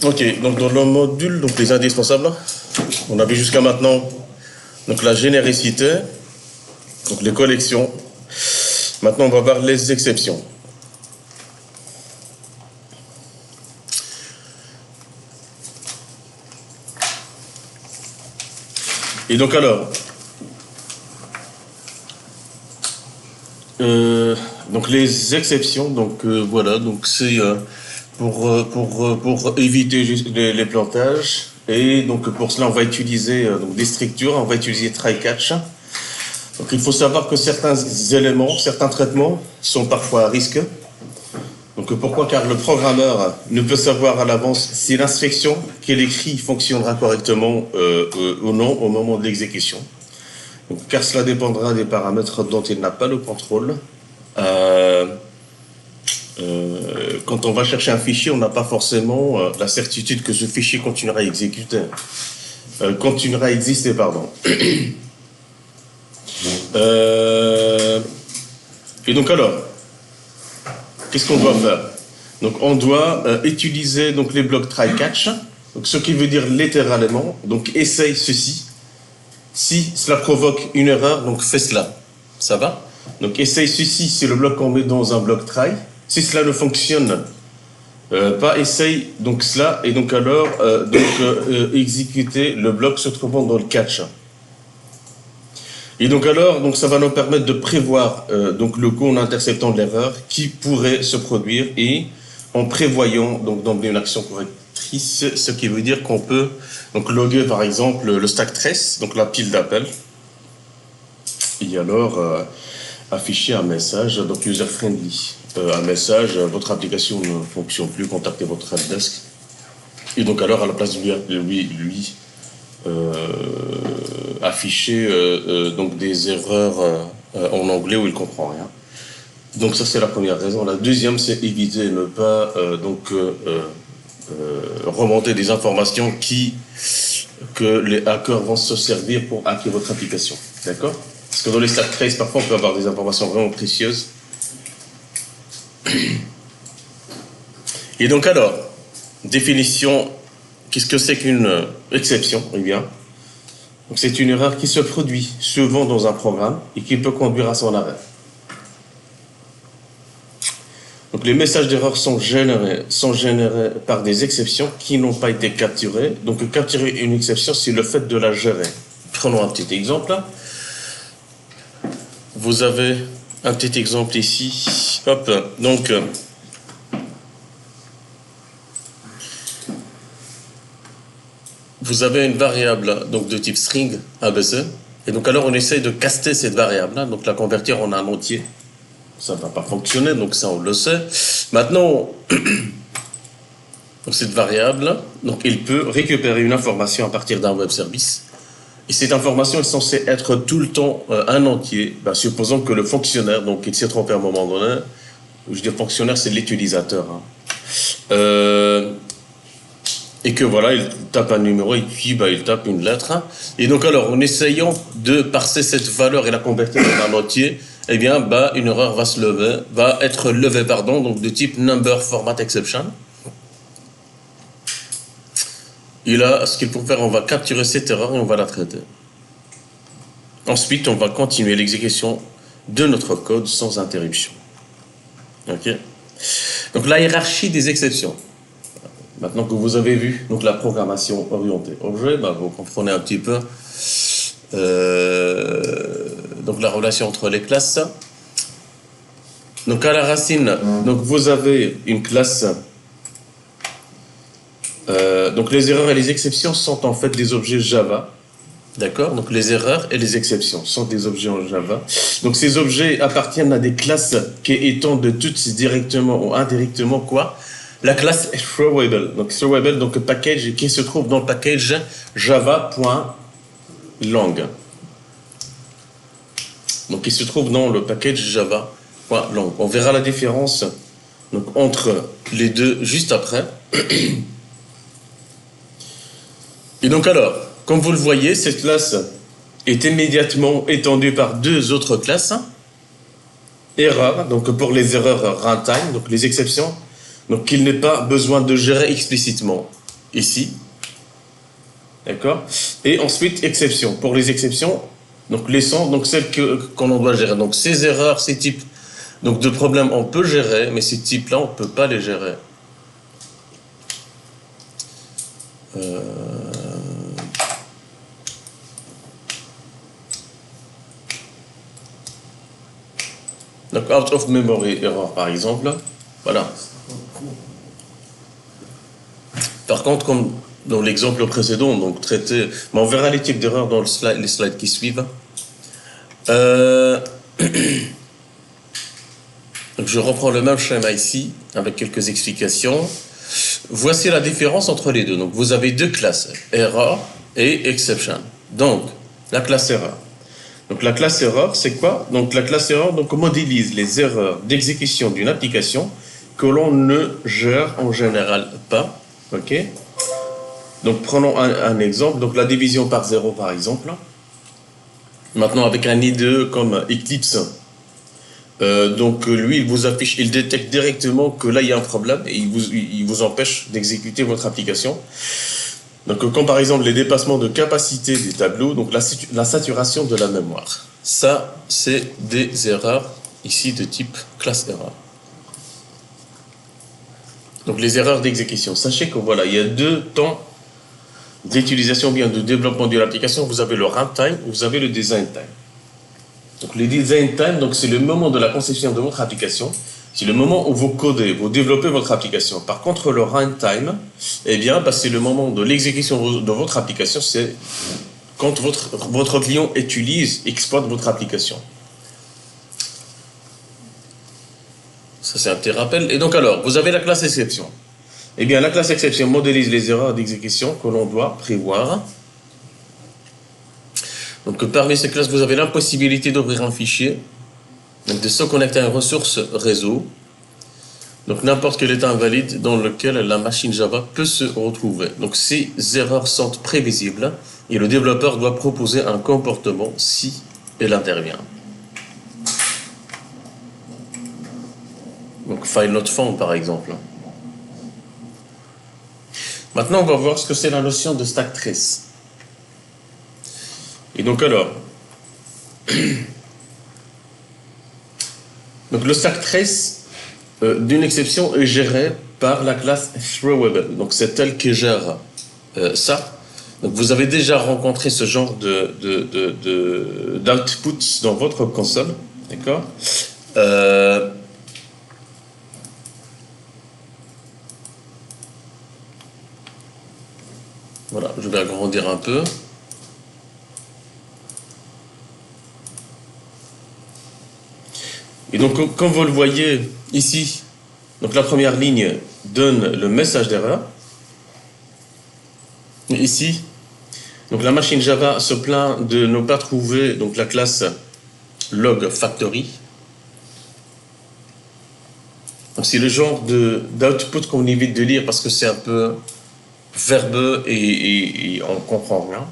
Ok, donc dans le module, donc les indispensables, on a vu jusqu'à maintenant donc la généricité, donc les collections. Maintenant, on va voir les exceptions. Et donc alors, donc les exceptions, donc voilà, donc c'est pour éviter les plantages. Et donc pour cela, on va utiliser donc des structures, on va utiliser try-catch. Donc il faut savoir que certains éléments, certains traitements sont parfois à risque. Donc pourquoi? Car le programmeur ne peut savoir à l'avance si l'instruction qu'il écrit fonctionnera correctement ou non au moment de l'exécution. Car cela dépendra des paramètres dont il n'a pas le contrôle. Quand on va chercher un fichier, on n'a pas forcément la certitude que ce fichier continuera à exister, pardon. Et donc alors, qu'est-ce qu'on doit faire? Donc on doit utiliser donc les blocs try-catch, donc ce qui veut dire littéralement, donc essaye ceci. Si cela provoque une erreur, donc fais cela. Ça va? Donc essaye ceci, c'est le bloc qu'on met dans un bloc try. Si cela ne fonctionne pas, essaye donc cela, et donc alors exécuter le bloc se trouvant dans le catch. Et donc alors, donc ça va nous permettre de prévoir donc le coup en interceptant l'erreur qui pourrait se produire et en prévoyant donc d'emmener une action correctrice, ce qui veut dire qu'on peut donc loguer par exemple le stack trace, donc la pile d'appel, et alors afficher un message donc user friendly, un message votre application ne fonctionne plus, contactez votre helpdesk. Et donc alors à la place de lui afficher donc des erreurs en anglais où il comprend rien. Donc ça c'est la première raison. La deuxième, c'est éviter de ne pas remonter des informations que les hackers vont se servir pour hacker votre application. D'accord? Parce que dans les stack trace, parfois on peut avoir des informations vraiment précieuses. Et donc alors, définition. Qu'est-ce que c'est qu'une exception? Eh bien, c'est une erreur qui se produit souvent dans un programme et qui peut conduire à son arrêt. Donc les messages d'erreur sont générés par des exceptions qui n'ont pas été capturées. Donc capturer une exception, c'est le fait de la gérer. Prenons un petit exemple. Vous avez un petit exemple ici. Hop, donc vous avez une variable donc de type string ABC, et donc alors on essaye de caster cette variable, donc la convertir en un entier. Ça ne va pas fonctionner, donc ça on le sait. Maintenant, donc cette variable, donc il peut récupérer une information à partir d'un web service, et cette information est censée être tout le temps un entier. Supposons que le fonctionnaire, donc il s'est trompé à un moment donné, je dis fonctionnaire, c'est l'utilisateur. Et que voilà, il tape un numéro et puis il tape une lettre. Et donc alors, en essayant de parser cette valeur et la convertir en un entier, eh bien, une erreur va être levée, donc de type number format exception. Et là, ce qu'il faut faire, on va capturer cette erreur et on va la traiter. Ensuite, on va continuer l'exécution de notre code sans interruption. Ok. Donc la hiérarchie des exceptions. Maintenant que vous avez vu donc la programmation orientée objet, vous comprenez un petit peu donc la relation entre les classes. Donc à la racine, donc vous avez une classe. Donc les erreurs et les exceptions sont en fait des objets Java. D'accord? Donc les erreurs et les exceptions sont des objets en Java. Donc ces objets appartiennent à des classes qui étendent toutes directement ou indirectement quoi? La classe est throwable. Donc throwable, donc le package qui se trouve dans le package java.lang. Donc il se trouve dans le package java.lang. On verra la différence donc, entre les deux juste après. Et donc alors, Comme vous le voyez, cette classe est immédiatement étendue par deux autres classes. Erreur, donc pour les erreurs runtime, donc les exceptions, donc qu'il n'est pas besoin de gérer explicitement ici. D'accord? Et ensuite, exception. Pour les exceptions, donc laissons donc celles qu'on doit gérer. Donc ces erreurs, ces types donc de problèmes, on peut gérer, mais ces types-là, on ne peut pas les gérer. Donc out of memory error, par exemple. Voilà. Par contre, comme dans l'exemple précédent, donc traité, mais on verra les types d'erreurs dans les slides qui suivent. Donc je reprends le même schéma ici, avec quelques explications. Voici la différence entre les deux. Donc vous avez deux classes, error et exception. Donc, la classe error. Donc la classe error, c'est quoi? Donc la classe error donc, modélise les erreurs d'exécution d'une application que l'on ne gère en général pas. Ok? Donc prenons un exemple, donc la division par 0 par exemple. Maintenant avec un IDE comme Eclipse, donc lui il vous affiche, il détecte directement que là il y a un problème et il vous empêche d'exécuter votre application. Donc comme par exemple les dépassements de capacité des tableaux, donc la saturation de la mémoire. Ça c'est des erreurs ici de type classe error. Donc les erreurs d'exécution. Sachez que voilà, il y a deux temps d'utilisation bien de développement de l'application. Vous avez le runtime, vous avez le design time. Donc le design time, donc c'est le moment de la conception de votre application. C'est le moment où vous codez, vous développez votre application. Par contre, le runtime, eh bien, c'est le moment de l'exécution de votre application. C'est quand votre client exploite votre application. Ça, c'est un petit rappel. Et donc alors, vous avez la classe exception. Eh bien, la classe exception modélise les erreurs d'exécution que l'on doit prévoir. Donc, parmi ces classes, vous avez l'impossibilité d'ouvrir un fichier, donc de se connecter à une ressource réseau, donc n'importe quel état invalide dans lequel la machine Java peut se retrouver. Donc, ces erreurs sont prévisibles et le développeur doit proposer un comportement si elle intervient. Donc, file not found, par exemple. Maintenant, on va voir ce que c'est la notion de stack trace. Et donc alors, donc le stack trace d'une exception est géré par la classe throwable. Donc c'est elle qui gère ça. Donc vous avez déjà rencontré ce genre d'output dans votre console, d'accord? Voilà, je vais agrandir un peu. Et donc, comme vous le voyez ici, donc la première ligne donne le message d'erreur. Ici, donc la machine Java se plaint de ne pas trouver donc la classe log factory. Donc c'est le genre d'output qu'on évite de lire parce que c'est un peu verbeux et on ne comprend rien.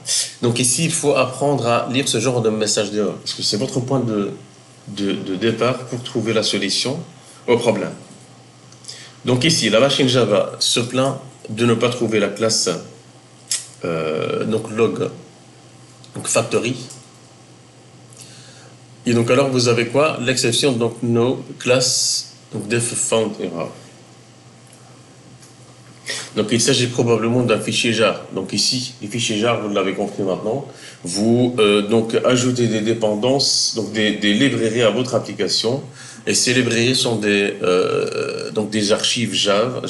Donc ici, il faut apprendre à lire ce genre de message d'erreur parce que c'est votre point de départ pour trouver la solution au problème. Donc ici, la machine Java se plaint de ne pas trouver la classe donc log donc factory. Et donc alors vous avez quoi? L'exception donc no class donc def found error. Donc il s'agit probablement d'un fichier jar. Donc ici, les fichiers jar, vous l'avez compris maintenant, vous donc ajoutez des dépendances, donc des librairies à votre application, et ces librairies sont donc des archives jar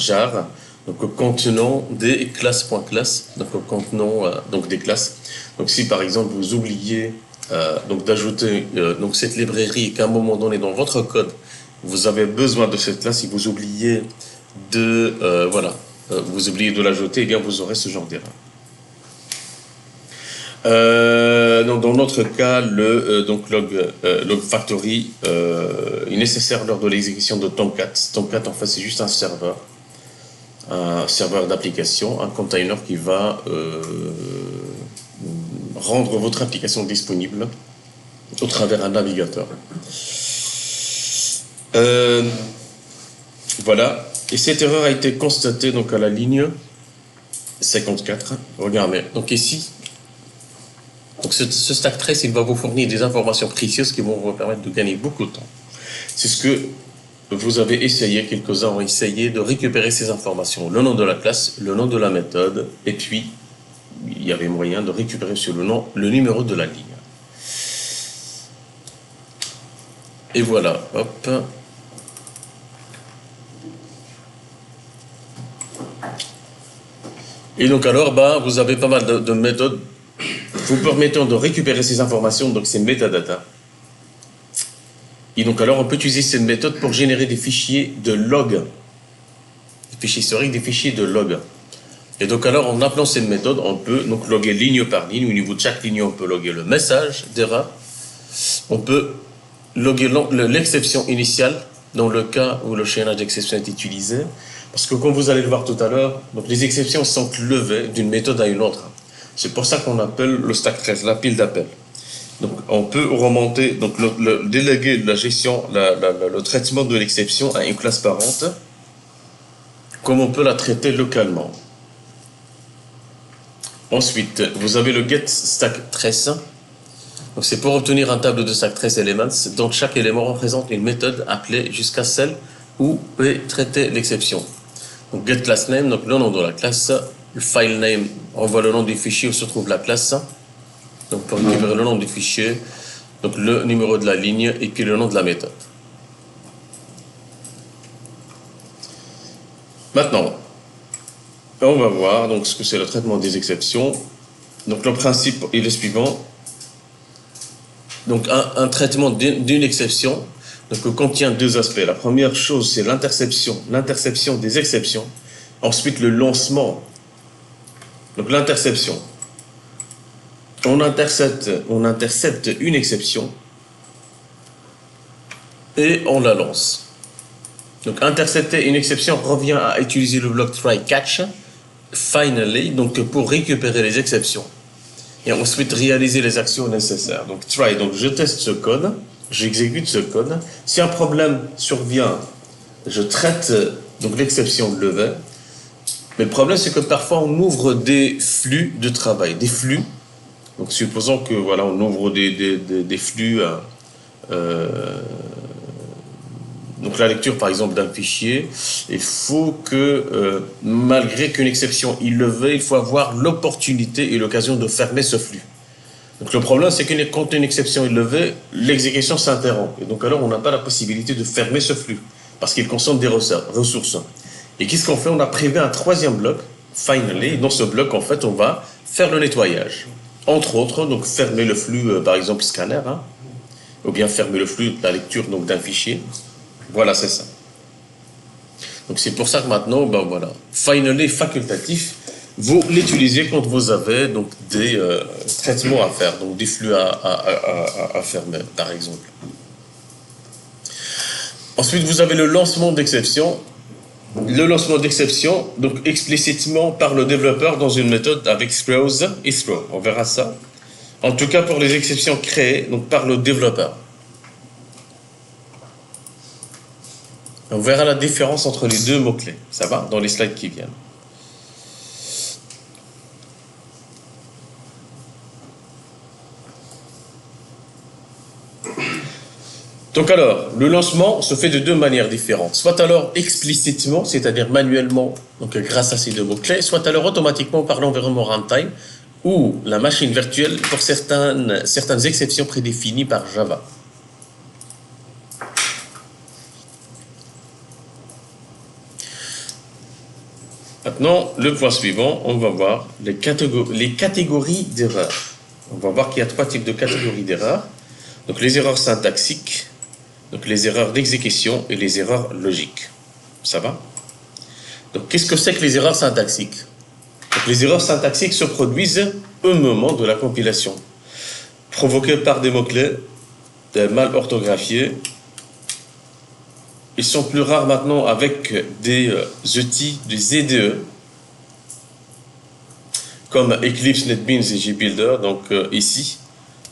donc contenant des classes.class, donc contenant donc des classes. Donc si par exemple vous oubliez donc d'ajouter donc cette librairie et qu'à un moment donné dans votre code vous avez besoin de cette classe, si vous oubliez de voilà. Vous oubliez de l'ajouter, eh bien vous aurez ce genre d'erreur. Donc dans notre cas, le donc log factory est nécessaire lors de l'exécution de Tomcat. Tomcat en fait c'est juste un serveur d'application, un container qui va rendre votre application disponible au travers un navigateur. Voilà. Et cette erreur a été constatée donc à la ligne 54. Regardez. Donc ici, donc ce stack trace, il va vous fournir des informations précieuses qui vont vous permettre de gagner beaucoup de temps. C'est ce que vous avez essayé, quelques-uns ont essayé de récupérer ces informations. Le nom de la classe, le nom de la méthode, et puis il y avait moyen de récupérer sur le nom, le numéro de la ligne. Et voilà, hop. Et donc alors, vous avez pas mal de méthodes vous permettant de récupérer ces informations, donc ces metadata. Et donc alors, on peut utiliser cette méthode pour générer des fichiers de log, des fichiers historiques, des fichiers de log. Et donc alors, en appelant cette méthode, on peut donc loguer ligne par ligne. Au niveau de chaque ligne, on peut loguer le message d'erreur. On peut loguer l'exception initiale dans le cas où le chaînage d'exception est utilisé. Parce que comme vous allez le voir tout à l'heure, donc les exceptions sont levées d'une méthode à une autre. C'est pour ça qu'on appelle le stack trace, la pile d'appel. Donc on peut remonter, donc déléguer la gestion, le traitement de l'exception à une classe parente, comme on peut la traiter localement. Ensuite, vous avez le get stack trace. Donc c'est pour obtenir un tableau de stack trace elements. Donc chaque élément représente une méthode appelée jusqu'à celle où est traitée l'exception. Donc get class name, donc le nom de la classe. Le file name envoie le nom du fichier où se trouve la classe. Donc pour récupérer le nom du fichier, donc le numéro de la ligne et puis le nom de la méthode. Maintenant, on va voir donc ce que c'est le traitement des exceptions. Donc le principe est le suivant. Donc un traitement d'une exception donc, contient deux aspects. La première chose, c'est l'interception des exceptions. Ensuite, le lancement. Donc l'interception. On intercepte une exception et on la lance. Donc intercepter une exception revient à utiliser le bloc try catch finally donc pour récupérer les exceptions et ensuite réaliser les actions nécessaires. Donc try, donc je teste ce code, j'exécute ce code. Si un problème survient, je traite donc l'exception levée. Mais le problème c'est que parfois on ouvre des flux de travail, des flux. Donc supposons que voilà on ouvre des flux. Donc la lecture par exemple d'un fichier, il faut que malgré qu'une exception est levée, il faut avoir l'opportunité et l'occasion de fermer ce flux. Donc le problème c'est que quand une exception est levée, l'exécution s'interrompt. Et donc alors on n'a pas la possibilité de fermer ce flux parce qu'il consomme des ressources. Et qu'est-ce qu'on fait? On a prévu un troisième bloc, finally. Dans ce bloc en fait on va faire le nettoyage. Entre autres, donc fermer le flux par exemple scanner, ou bien fermer le flux de la lecture donc d'un fichier. Voilà, c'est ça. Donc c'est pour ça que maintenant, voilà, finally facultatif, vous l'utilisez quand vous avez donc des traitements à faire, donc des flux à fermer, par exemple. Ensuite, vous avez le lancement d'exception. Le lancement d'exception, donc explicitement par le développeur dans une méthode avec throws et throw. On verra ça. En tout cas pour les exceptions créées donc par le développeur. On verra la différence entre les deux mots-clés. Ça va? Dans les slides qui viennent. Donc alors, le lancement se fait de deux manières différentes. Soit alors explicitement, c'est-à-dire manuellement, donc grâce à ces deux mots-clés, soit alors automatiquement par l'environnement runtime ou la machine virtuelle pour certaines exceptions prédéfinies par Java. Maintenant, le point suivant, on va voir les catégories d'erreurs. On va voir qu'il y a trois types de catégories d'erreurs. Donc les erreurs syntaxiques, donc les erreurs d'exécution et les erreurs logiques. Ça va? Donc qu'est-ce que c'est que les erreurs syntaxiques? Donc, les erreurs syntaxiques se produisent au moment de la compilation, provoquées par des mots-clés mal orthographiés. Ils sont plus rares maintenant avec des outils, des IDE. comme Eclipse, NetBeans et JBuilder, donc ici.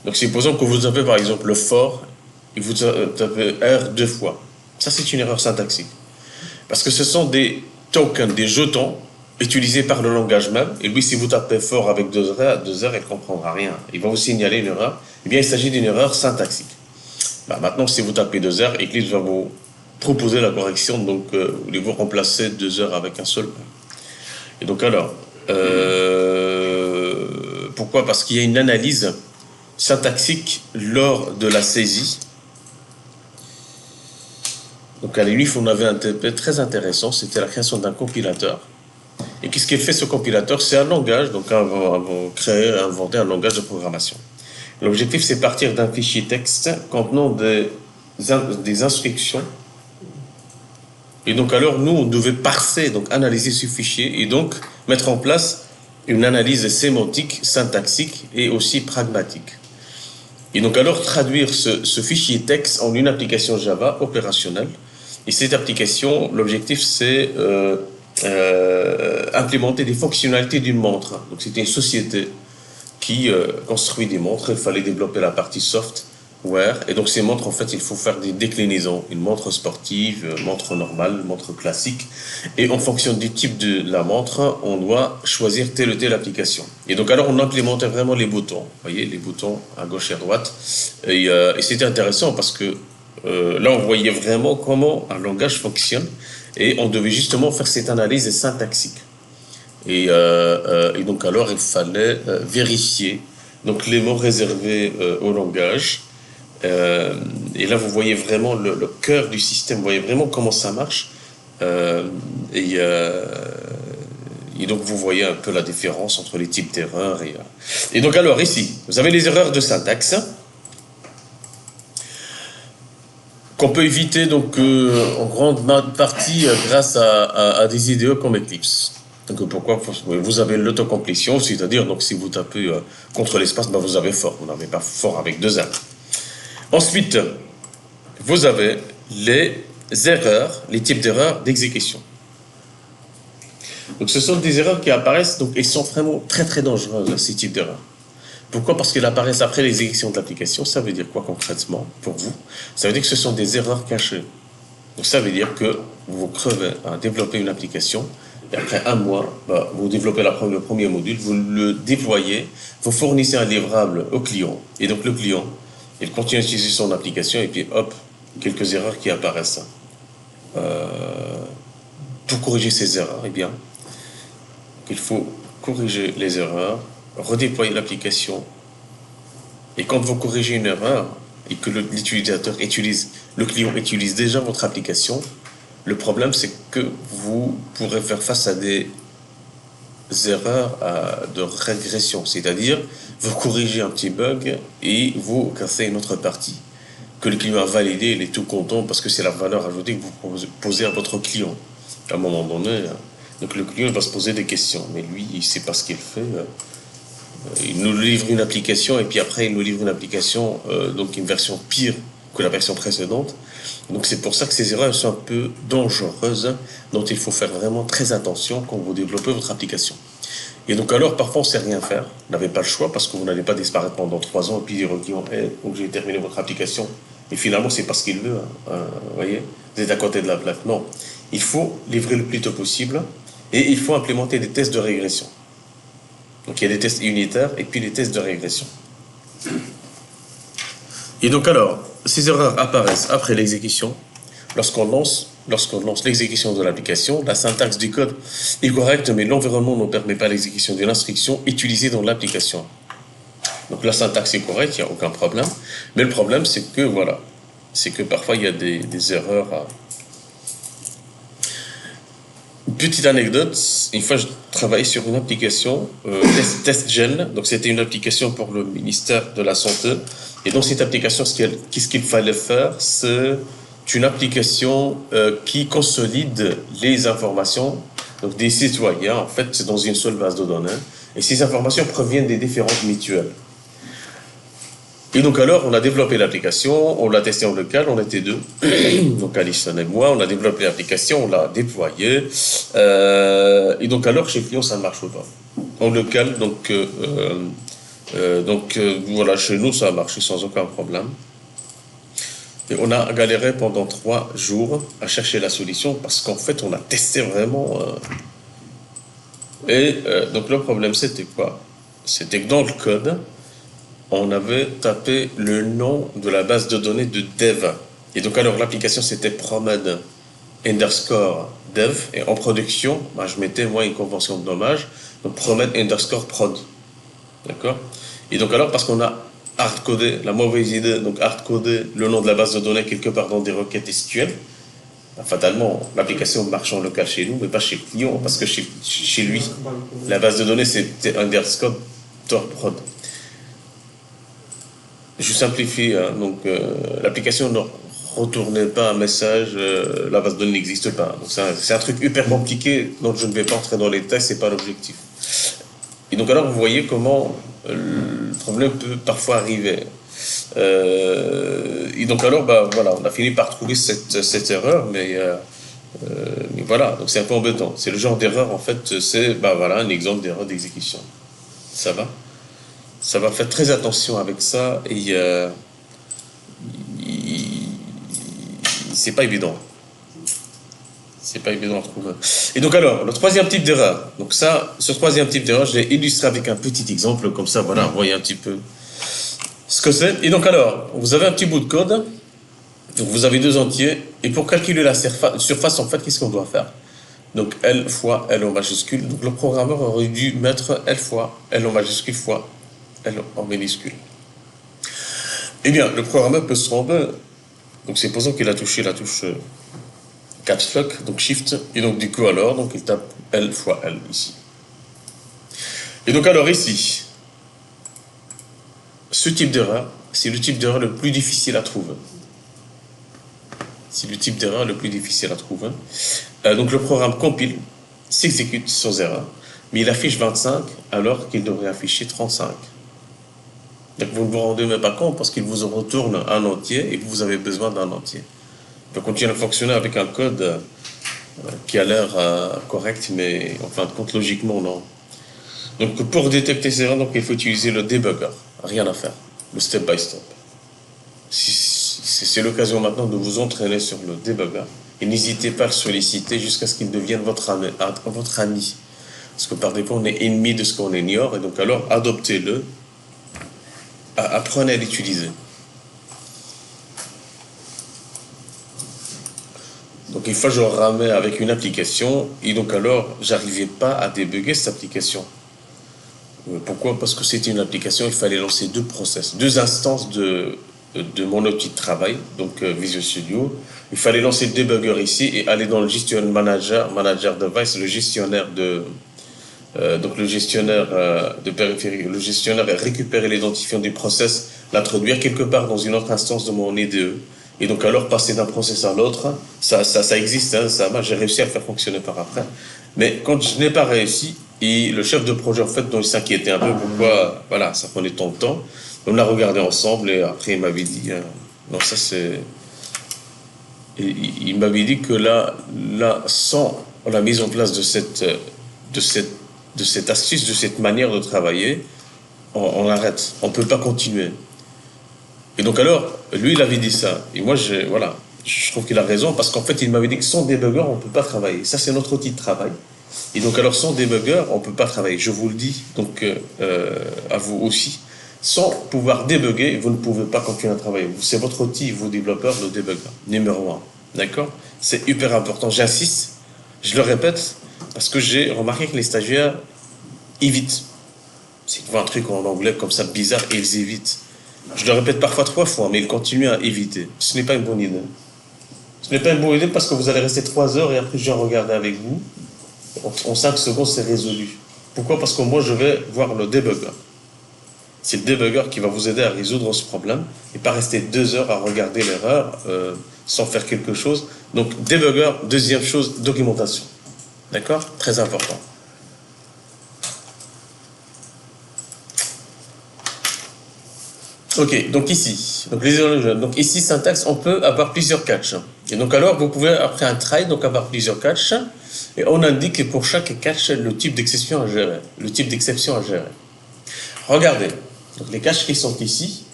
Donc supposons que vous avez par exemple le for et vous tapez R deux fois. Ça c'est une erreur syntaxique. Parce que ce sont des tokens, des jetons utilisés par le langage même. Et lui, si vous tapez for avec deux R, il ne comprendra rien. Il va vous signaler une erreur. Eh bien, il s'agit d'une erreur syntaxique. Bah, maintenant, si vous tapez deux R, Eclipse va vous proposer la correction. Donc, voulez-vous remplacer deux R avec un seul R. Et donc alors, pourquoi? Parce qu'il y a une analyse syntaxique lors de la saisie. Donc à l'UNIF, on avait un TP très intéressant, c'était la création d'un compilateur. Et qu'est-ce qu'il fait ce compilateur? C'est un langage, donc inventer un langage de programmation. L'objectif, c'est partir d'un fichier texte contenant des instructions. Et donc alors, nous, on devait parser, donc analyser ce fichier, et donc mettre en place une analyse sémantique, syntaxique et aussi pragmatique. Et donc alors, traduire ce fichier texte en une application Java opérationnelle. Et cette application, l'objectif, c'est implémenter des fonctionnalités d'une montre. Donc c'était une société qui construit des montres. Il fallait développer la partie software. Et donc ces montres, en fait, il faut faire des déclinaisons. Une montre sportive, une montre normale, une montre classique. Et en fonction du type de la montre, on doit choisir telle ou telle application. Et donc alors, on implémentait vraiment les boutons. Vous voyez, les boutons à gauche et à droite. Et c'était intéressant parce que là, on voyait vraiment comment un langage fonctionne et on devait justement faire cette analyse syntaxique. Et donc, alors, il fallait vérifier donc, les mots réservés au langage. Et là, vous voyez vraiment le cœur du système, vous voyez vraiment comment ça marche. Et donc, vous voyez un peu la différence entre les types d'erreurs. Et donc, alors, ici, vous avez les erreurs de syntaxe qu'on peut éviter donc en grande partie grâce à des IDE comme Eclipse. Donc pourquoi? Vous avez l'autocomplétion, c'est-à-dire donc si vous tapez contre l'espace, ben, vous avez for. Vous n'avez pas for avec deux R. Ensuite, vous avez les erreurs, les types d'erreurs d'exécution. Donc ce sont des erreurs qui apparaissent, donc elles sont vraiment très très dangereuses, ces types d'erreurs. Pourquoi? Parce qu'elles apparaissent après l'exécution de l'application. Ça veut dire quoi concrètement pour vous? Ça veut dire que ce sont des erreurs cachées. Donc ça veut dire que vous crevez à développer une application et après un mois, bah, vous développez le premier module, vous le déployez, vous fournissez un livrable au client et donc le client, il continue à utiliser son application et puis hop, quelques erreurs qui apparaissent. Pour corriger ces erreurs, eh bien, il faut corriger les erreurs, redéployer l'application. Et quand vous corrigez une erreur et que l'utilisateur utilise, le client utilise déjà votre application, le problème c'est que vous pourrez faire face à des erreurs de régression. C'est-à-dire, vous corrigez un petit bug et vous cassez une autre partie que le client a validé, il est tout content parce que c'est la valeur ajoutée que vous posez à votre client. À un moment donné, donc le client va se poser des questions, mais lui, il ne sait pas ce qu'il fait. Il nous livre une application et puis après il nous livre une application, donc une version pire que la version précédente. Donc c'est pour ça que ces erreurs sont un peu dangereuses, dont il faut faire vraiment très attention quand vous développez votre application. Et donc alors parfois on ne sait rien faire, vous n'avez pas le choix parce que vous n'allez pas disparaître pendant 3 ans et puis dire au client, donc j'ai terminé votre application. Et finalement c'est parce qu'il veut, vous voyez, vous êtes à côté de la plaque. Non, il faut livrer le plus tôt possible et il faut implémenter des tests de régression. Donc il y a des tests unitaires et puis des tests de régression. Et donc alors, ces erreurs apparaissent après l'exécution. Lorsqu'on lance l'exécution de l'application, la syntaxe du code est correcte, mais l'environnement ne permet pas l'exécution de l'instruction utilisée dans l'application. Donc la syntaxe est correcte, il n'y a aucun problème. Mais le problème, c'est que voilà, c'est que parfois il y a des erreurs. Une petite anecdote, une fois je travaillais sur une application, TestGen, donc c'était une application pour le ministère de la Santé, et dans cette application, qu'est-ce qu'il fallait faire? C'est une application qui consolide les informations donc des citoyens, en fait, c'est dans une seule base de données, et ces informations proviennent des différentes mutuelles. Et donc alors, on a développé l'application, on l'a testé en local, on était deux, donc Alison et moi, on a développé l'application, on l'a déployée, et donc alors, chez le client, ça ne marche pas. on le cale, voilà, chez nous, ça a marché sans aucun problème. Et on a galéré pendant 3 jours à chercher la solution parce qu'en fait, on a testé vraiment. Donc, le problème, c'était quoi? C'était que dans le code, on avait tapé le nom de la base de données de dev. Et donc, alors, l'application, c'était promed underscore dev. Et en production, je mettais, moi, une convention de nommage. Donc, promed underscore prod. D'accord? Et donc, alors, parce qu'on a hardcodé, la mauvaise idée, donc hardcodé le nom de la base de données quelque part dans des requêtes SQL, fatalement, l'application marche en local chez nous, mais pas chez le client, parce que chez lui, la base de données, c'était underscore prod. Je simplifie, hein, donc l'application ne retournait pas un message, la base de données n'existe pas. Donc c'est un truc hyper compliqué, dont je ne vais pas entrer dans les détails, c'est pas l'objectif. Et donc alors vous voyez comment le problème peut parfois arriver. Et donc alors voilà, on a fini par trouver cette erreur, mais voilà, donc c'est un peu embêtant. C'est le genre d'erreur en fait, c'est voilà un exemple d'erreur d'exécution. Ça va? Ça va faire très attention avec ça et c'est pas évident. C'est pas évident à trouver. Et donc alors, le troisième type d'erreur. Donc ça, ce troisième type d'erreur, je l'ai illustré avec un petit exemple, comme ça, voilà, vous voyez un petit peu ce que c'est. Et donc alors, vous avez un petit bout de code, donc vous avez 2 entiers, et pour calculer la surface, en fait, qu'est-ce qu'on doit faire? Donc L fois L en majuscule. Donc le programmeur aurait dû mettre L fois L en majuscule fois L en minuscule. Eh bien, le programmeur peut se tromper. Donc supposons qu'il a touché la touche caps lock, donc shift, et donc du coup alors, donc il tape L fois L ici. Et donc alors ici, ce type d'erreur, c'est le type d'erreur le plus difficile à trouver. C'est le type d'erreur le plus difficile à trouver. Donc le programme compile, s'exécute sans erreur, mais il affiche 25 alors qu'il devrait afficher 35. Donc vous ne vous rendez même pas compte parce qu'il vous retourne un entier et vous avez besoin d'un entier. Il peut continuer à fonctionner avec un code qui a l'air correct, mais en fin de compte, logiquement, non. Donc pour détecter ces erreurs, donc, il faut utiliser le debugger. Rien à faire. Le step by step. C'est l'occasion maintenant de vous entraîner sur le debugger. Et n'hésitez pas à le solliciter jusqu'à ce qu'il devienne votre ami. Parce que par défaut, on est ennemi de ce qu'on ignore. Et donc alors, adoptez-le. Apprenez à l'utiliser. Donc une fois je ramais avec une application et donc alors j'arrivais pas à débugger cette application. Pourquoi? Parce que c'était une application, il fallait lancer 2 process, 2 instances de mon outil de travail, donc Visual Studio. Il fallait lancer le debugger ici et aller dans le gestionnaire manager device, le gestionnaire de donc le gestionnaire de périphérie, le gestionnaire est récupérer l'identifiant du process, l'introduire quelque part dans une autre instance de mon IDE. Et donc alors passer d'un process à l'autre, ça existe, hein, j'ai réussi à le faire fonctionner par après. Mais quand je n'ai pas réussi, et le chef de projet en fait, dont il s'inquiétait un peu pourquoi, voilà, ça prenait tant de temps, on l'a regardé ensemble et après il m'avait dit, non ça c'est, il m'avait dit que là, sans la mise en place de cette astuce, de cette manière de travailler, on arrête, on ne peut pas continuer. Et donc alors, lui, il avait dit ça. Et moi, je trouve qu'il a raison, parce qu'en fait, il m'avait dit que sans debugger, on ne peut pas travailler. Ça, c'est notre outil de travail. Et donc alors, sans debugger, on ne peut pas travailler. Je vous le dis, donc à vous aussi. Sans pouvoir débugger, vous ne pouvez pas continuer à travailler. C'est votre outil, vous développeurs, le debugger, numéro 1. D'accord? C'est hyper important. J'insiste, je le répète, parce que j'ai remarqué que les stagiaires évitent. C'est un truc en anglais comme ça bizarre, et ils évitent. Je le répète parfois 3 fois, mais ils continuent à éviter. Ce n'est pas une bonne idée. Ce n'est pas une bonne idée parce que vous allez rester 3 heures et après je vais regarder avec vous. En 5 secondes, c'est résolu. Pourquoi? Parce que moi, je vais voir le debugger. C'est le debugger qui va vous aider à résoudre ce problème et pas rester 2 heures à regarder l'erreur sans faire quelque chose. Donc, debugger, deuxième chose, documentation. D'accord? Très important. Ok, donc ici, donc ici, syntaxe, on peut avoir plusieurs catchs. Et donc alors, vous pouvez, après un try, donc avoir plusieurs catchs. et on indique pour chaque catch le type d'exception à gérer. Le type d'exception à gérer. Regardez, donc les catchs qui sont ici,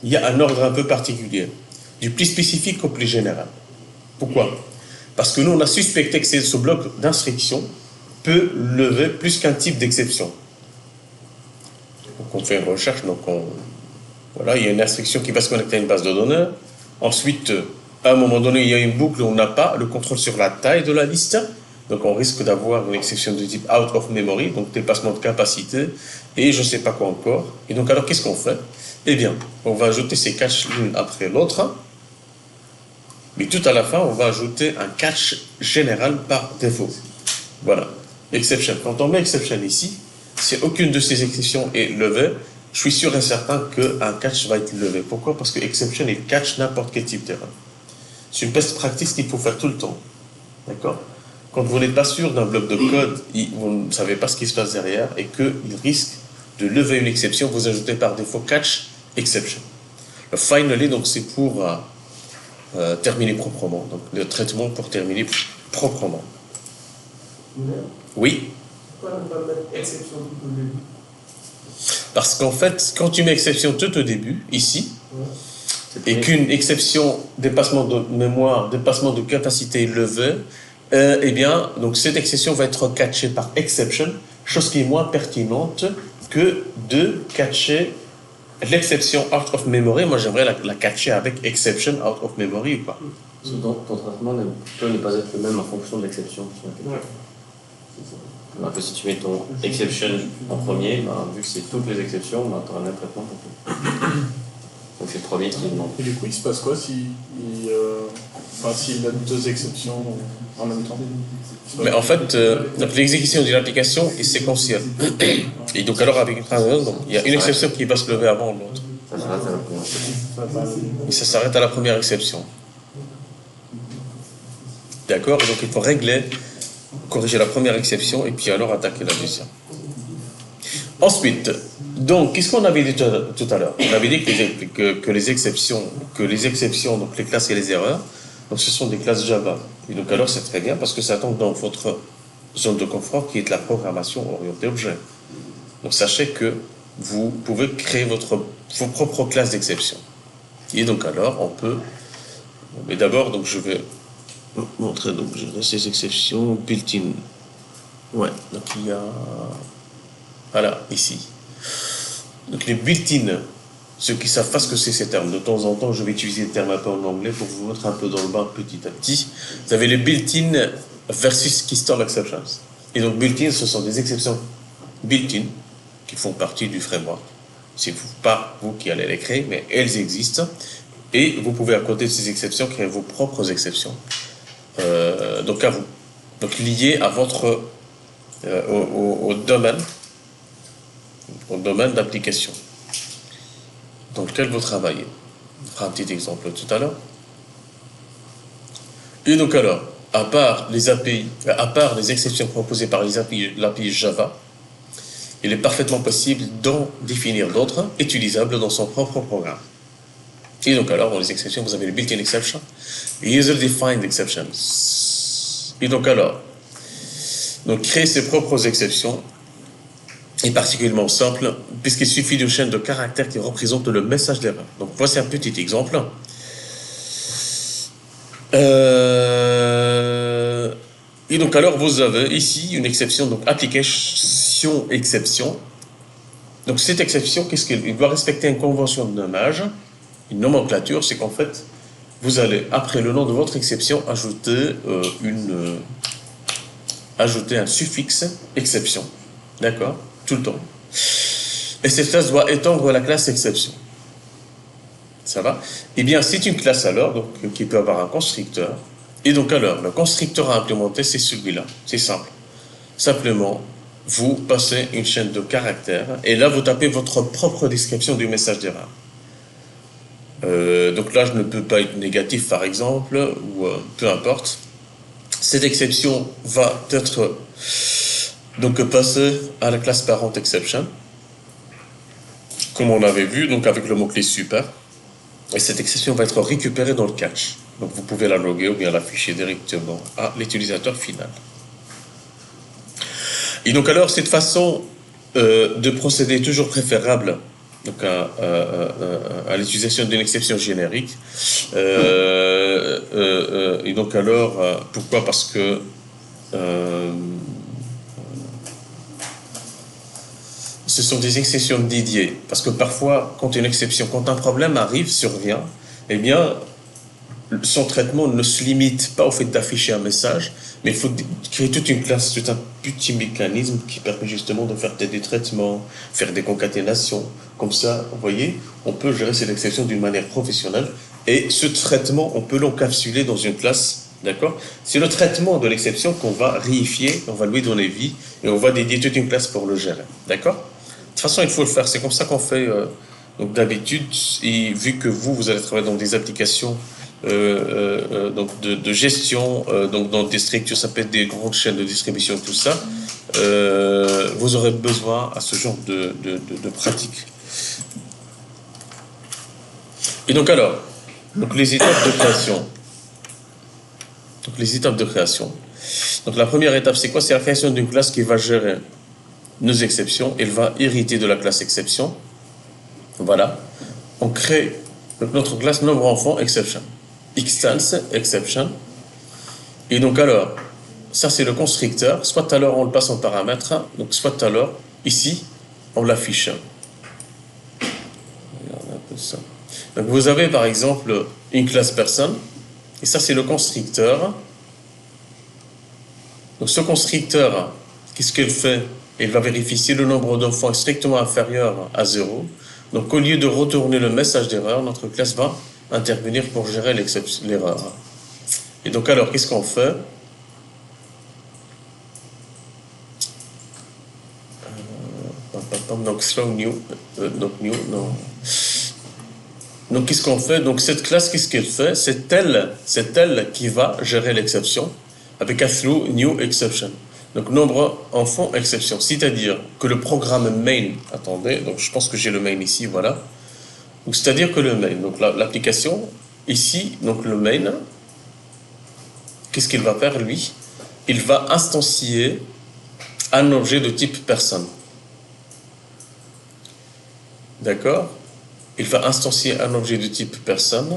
il y a un ordre un peu particulier, du plus spécifique au plus général. Pourquoi? Parce que nous, on a suspecté que ce bloc d'instruction peut lever plus qu'un type d'exception. Donc on fait une recherche, donc voilà, il y a une instruction qui va se connecter à une base de données. Ensuite, à un moment donné, il y a une boucle où on n'a pas le contrôle sur la taille de la liste. Donc on risque d'avoir une exception de type out of memory, donc dépassement de capacité, et je ne sais pas quoi encore. Et donc alors qu'est-ce qu'on fait? Eh bien, on va ajouter ces catchs l'une après l'autre, mais tout à la fin, on va ajouter un catch général par défaut. Voilà, exception. Quand on met exception ici, si aucune de ces exceptions est levée, je suis sûr et certain qu'un catch va être levé. Pourquoi? Parce que exception, il catch n'importe quel type d'erreur. C'est une best practice qu'il faut faire tout le temps. D'accord? Quand vous n'êtes pas sûr d'un bloc de code, vous ne savez pas ce qui se passe derrière et qu'il risque de lever une exception, vous ajoutez par défaut catch exception. Le finally, donc, c'est pour terminer proprement. Donc, le traitement pour terminer proprement. Oui? Pourquoi ne pas mettre exception tout au début? Parce qu'en fait, quand tu mets exception tout au début, ici, et qu'une exception dépassement de mémoire, dépassement de capacité levée, eh bien, donc cette exception va être catchée par exception, chose qui est moins pertinente que de catcher l'exception out of memory. Moi, j'aimerais la catcher avec exception out of memory ou pas. Donc, ton traitement peut ne pas être le même en fonction de l'exception. Ouais. Alors que si tu mets ton exception en premier, vu que c'est toutes les exceptions, tu auras le même traitement pour tout. Donc c'est le premier qui demande. Et du coup, il se passe quoi s'il a deux exceptions en même temps? Mais en fait, l'exécution d'une application est séquentielle. Et donc alors avec une transaction, il y a une exception qui va se lever avant l'autre. Ça s'arrête à la première exception. Et ça s'arrête à la première exception. D'accord? Donc il faut régler, corriger la première exception et puis alors attaquer la deuxième. Ensuite, donc, qu'est-ce qu'on avait dit tout à l'heure? On avait dit que les exceptions, donc les classes et les erreurs, donc ce sont des classes Java. Et donc alors c'est très bien parce que ça tombe dans votre zone de confort qui est la programmation orientée objet. Donc sachez que vous pouvez créer vos propres classes d'exception. Et donc alors on peut, mais d'abord donc je vais montrer donc ces exceptions built-in. Ouais, donc il y a, voilà, ici. Donc les built-in, ceux qui savent pas ce que c'est ces termes, de temps en temps je vais utiliser des termes un peu en anglais pour vous mettre un peu dans le bain petit à petit. Vous avez les built-in versus keystone exceptions. Et donc built-in, ce sont des exceptions built-in qui font partie du framework. C'est pas vous qui allez les créer, mais elles existent. Et vous pouvez à côté de ces exceptions créer vos propres exceptions. Donc à vous. Donc liées à votre au domaine d'application dans lequel vous travaillez. On fera un petit exemple tout à l'heure. Et donc alors, à part les exceptions proposées par l'API Java, il est parfaitement possible d'en définir d'autres utilisables dans son propre programme. Et donc alors, dans les exceptions, vous avez les built-in exceptions et user-defined exceptions. Et donc alors, créer ses propres exceptions est particulièrement simple, puisqu'il suffit d'une chaîne de caractères qui représente le message d'erreur. Donc voici un petit exemple. Et donc alors vous avez ici une exception, donc application exception. Donc cette exception, qu'est-ce qu'il doit respecter une convention de nommage, une nomenclature, c'est qu'en fait, vous allez, après le nom de votre exception, ajouter un suffixe exception. D'accord? Tout le temps. Et cette classe doit étendre la classe exception. Ça va? Eh bien, c'est une classe alors, donc, qui peut avoir un constructeur. Et donc alors, le constructeur à implémenter, c'est celui-là. C'est simple. Simplement, vous passez une chaîne de caractères, et là, vous tapez votre propre description du message d'erreur. Donc là, je ne peux pas être négatif, par exemple, ou peu importe. Cette exception va être donc passer à la classe parent exception, comme on avait vu, donc avec le mot-clé super. Et cette exception va être récupérée dans le catch. Donc vous pouvez la loguer ou bien l'afficher directement à l'utilisateur final. Et donc alors, cette façon de procéder est toujours préférable donc à l'utilisation d'une exception générique. Et donc alors, pourquoi? Parce que ce sont des exceptions dédiées. Parce que parfois, quand un problème survient, eh bien, son traitement ne se limite pas au fait d'afficher un message, mais il faut créer toute une classe, tout un petit mécanisme qui permet justement de faire des traitements, faire des concaténations. Comme ça, vous voyez, on peut gérer cette exception d'une manière professionnelle. Et ce traitement, on peut l'encapsuler dans une classe, d'accord? C'est le traitement de l'exception qu'on va réifier, on va lui donner vie, et on va dédier toute une classe pour le gérer, d'accord? De toute façon, il faut le faire. C'est comme ça qu'on fait donc d'habitude. Et vu que vous allez travailler dans des applications donc de gestion, donc dans des structures, ça peut être des grandes chaînes de distribution, tout ça, vous aurez besoin à ce genre de pratique. Et donc alors, donc les étapes de création. Donc les étapes de création. Donc la première étape, c'est quoi? C'est la création d'une classe qui va gérer nos exceptions. Elle va hériter de la classe exception. Voilà. On crée donc notre classe nombre enfant exception. Extends exception. Et donc alors, ça c'est le constructeur. Soit tout à l'heure on le passe en paramètre, donc soit tout à l'heure, ici, on l'affiche. Regardez un peu ça. Donc vous avez par exemple une classe personne, et ça c'est le constructeur. Donc ce constructeur, qu'est-ce qu'il fait? Il va vérifier si le nombre d'enfants est strictement inférieur à 0. Donc au lieu de retourner le message d'erreur, notre classe va intervenir pour gérer l'erreur. Et donc alors, qu'est-ce qu'on fait? Donc throw new, Donc qu'est-ce qu'on fait? Donc cette classe, qu'est-ce qu'elle fait? C'est elle qui va gérer l'exception avec un throw new exception. Donc nombre enfant exception, c'est-à-dire que le programme main, attendez, donc je pense que j'ai le main ici, voilà. Donc c'est-à-dire que le main, donc l'application ici, donc le main, qu'est-ce qu'il va faire lui? Il va instancier un objet de type personne. D'accord? Il va instancier un objet de type personne.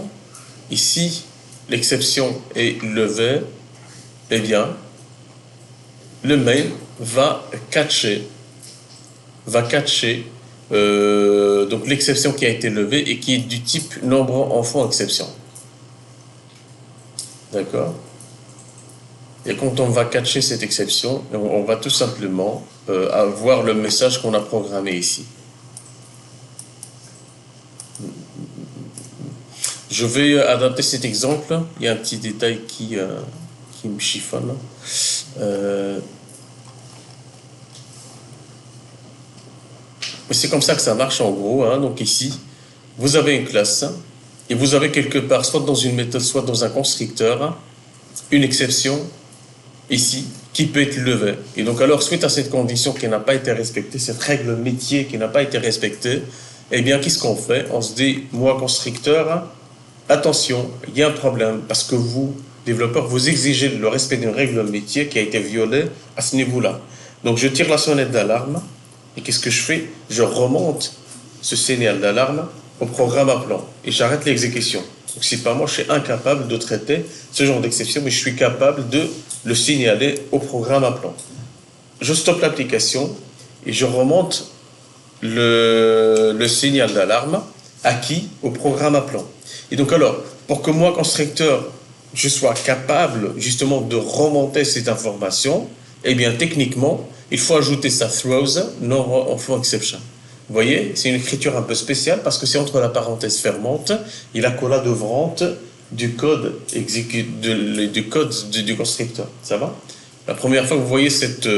Ici, l'exception est levée, eh bien, le main va catcher donc l'exception qui a été levée et qui est du type nombre enfant exception. D'accord? Et quand on va catcher cette exception, on va tout simplement avoir le message qu'on a programmé ici. Je vais adapter cet exemple. Il y a un petit détail qui me chiffonne. Mais c'est comme ça que ça marche en gros. Donc ici, vous avez une classe et vous avez quelque part, soit dans une méthode, soit dans un constructeur, une exception ici qui peut être levée. Et donc alors, suite à cette condition qui n'a pas été respectée, cette règle métier qui n'a pas été respectée, eh bien, qu'est-ce qu'on fait? On se dit, moi, constructeur, attention, il y a un problème parce que vous, développeurs, vous exigez le respect d'une règle métier qui a été violée à ce niveau-là. Donc je tire la sonnette d'alarme et qu'est-ce que je fais? Je remonte ce signal d'alarme au programme appelant et j'arrête l'exécution. Donc si pas moi, je suis incapable de traiter ce genre d'exception, mais je suis capable de le signaler au programme appelant. Je stoppe l'application et je remonte le signal d'alarme à qui? Au programme appelant. Et donc alors, pour que moi, constructeur, je sois capable justement de remonter cette information, eh bien techniquement, il faut ajouter sa throws nombre enfant exception. Vous voyez, c'est une écriture un peu spéciale parce que c'est entre la parenthèse fermante et la cola d'ouvrante du code du constructeur. Ça va? La première fois que vous voyez cette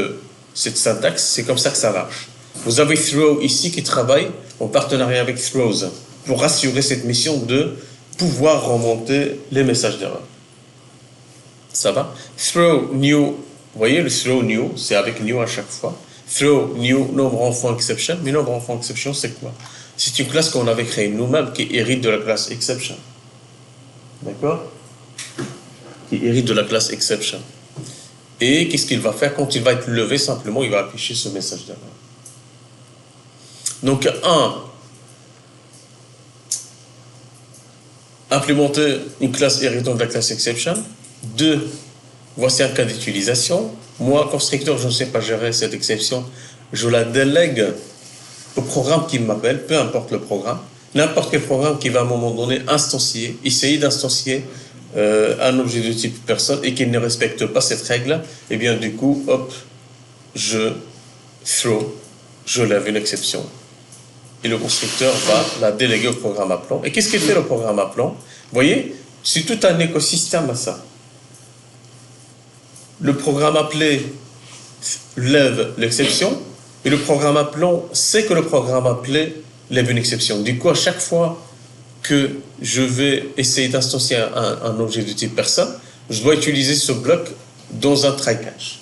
syntaxe, c'est comme ça que ça marche. Vous avez throw ici qui travaille en partenariat avec throws pour assurer cette mission de pouvoir remonter les messages d'erreur. Ça va? Throw new, vous voyez le throw new, c'est avec new à chaque fois. Throw new nombre enfant exception, mais nombre enfant exception c'est quoi? C'est une classe qu'on avait créée nous-mêmes qui hérite de la classe exception. D'accord? Qui hérite de la classe exception. Et qu'est-ce qu'il va faire quand il va être levé? Simplement, il va afficher ce message d'erreur. Donc, implémenter une classe héritant de la classe exception. 2, voici un cas d'utilisation. Moi, constructeur, je ne sais pas gérer cette exception. Je la délègue au programme qui m'appelle, peu importe le programme. N'importe quel programme qui va à un moment donné instancier, essayer d'instancier un objet de type personne et qui ne respecte pas cette règle, et bien du coup, hop, je lève une exception. Et le constructeur va la déléguer au programme appelant. Et qu'est-ce qu'il fait le programme appelant? Vous voyez, c'est tout un écosystème à ça. Le programme appelé lève l'exception, et le programme appelant sait que le programme appelé lève une exception. Du coup, à chaque fois que je vais essayer d'instancier un objet de type personne, je dois utiliser ce bloc dans un try-catch.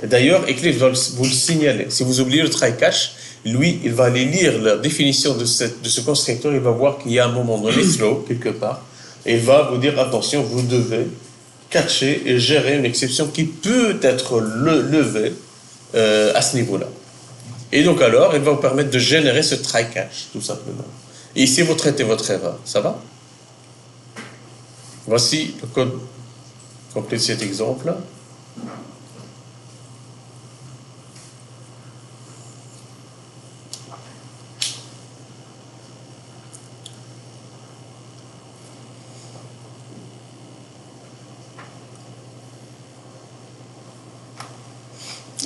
D'ailleurs, Eclipse va vous le signaler. Si vous oubliez le try-catch, lui, il va aller lire la définition de ce constructeur, il va voir qu'il y a un moment donné throw quelque part, et il va vous dire, attention, vous devez catcher et gérer une exception qui peut être levée à ce niveau-là. Et donc alors, il va vous permettre de générer ce try-catch, tout simplement. Et ici, vous traitez votre erreur. Ça va? Voici le code complet de cet exemple.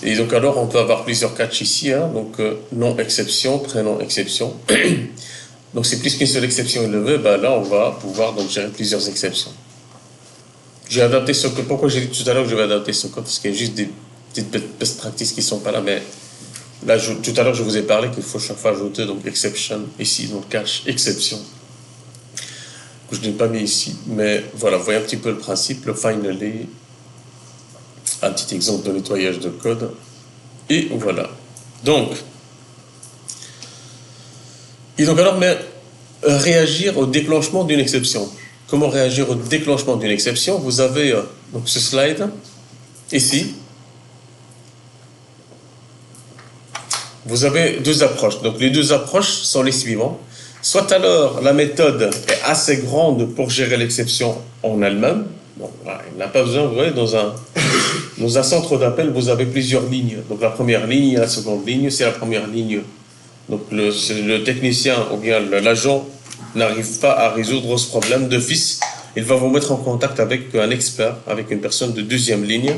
Et donc alors, on peut avoir plusieurs catchs ici. Hein, donc, nom exception, prénom exception. Donc, c'est plus qu'une seule exception élevée. Ben là, on va pouvoir donc gérer plusieurs exceptions. J'ai adapté ce code. Pourquoi j'ai dit tout à l'heure que je vais adapter ce code? Parce qu'il y a juste des petites best practices qui ne sont pas là. Mais là, tout à l'heure, je vous ai parlé qu'il faut chaque fois ajouter donc exception ici, donc catch exception. Je ne l'ai pas mis ici. Mais voilà, vous voyez un petit peu le principe. Le finally. Un petit exemple de nettoyage de code. Et voilà. Donc alors, mais réagir au déclenchement d'une exception. Comment réagir au déclenchement d'une exception? Vous avez donc ce slide ici. Vous avez deux approches. Donc les deux approches sont les suivantes. Soit alors la méthode est assez grande pour gérer l'exception en elle-même. Bon, voilà, il n'a pas besoin, vous voyez, dans un centre d'appel, vous avez plusieurs lignes. Donc la première ligne et la seconde ligne, c'est la première ligne. Donc le technicien ou bien l'agent n'arrive pas à résoudre ce problème d'office. Il va vous mettre en contact avec un expert, avec une personne de deuxième ligne.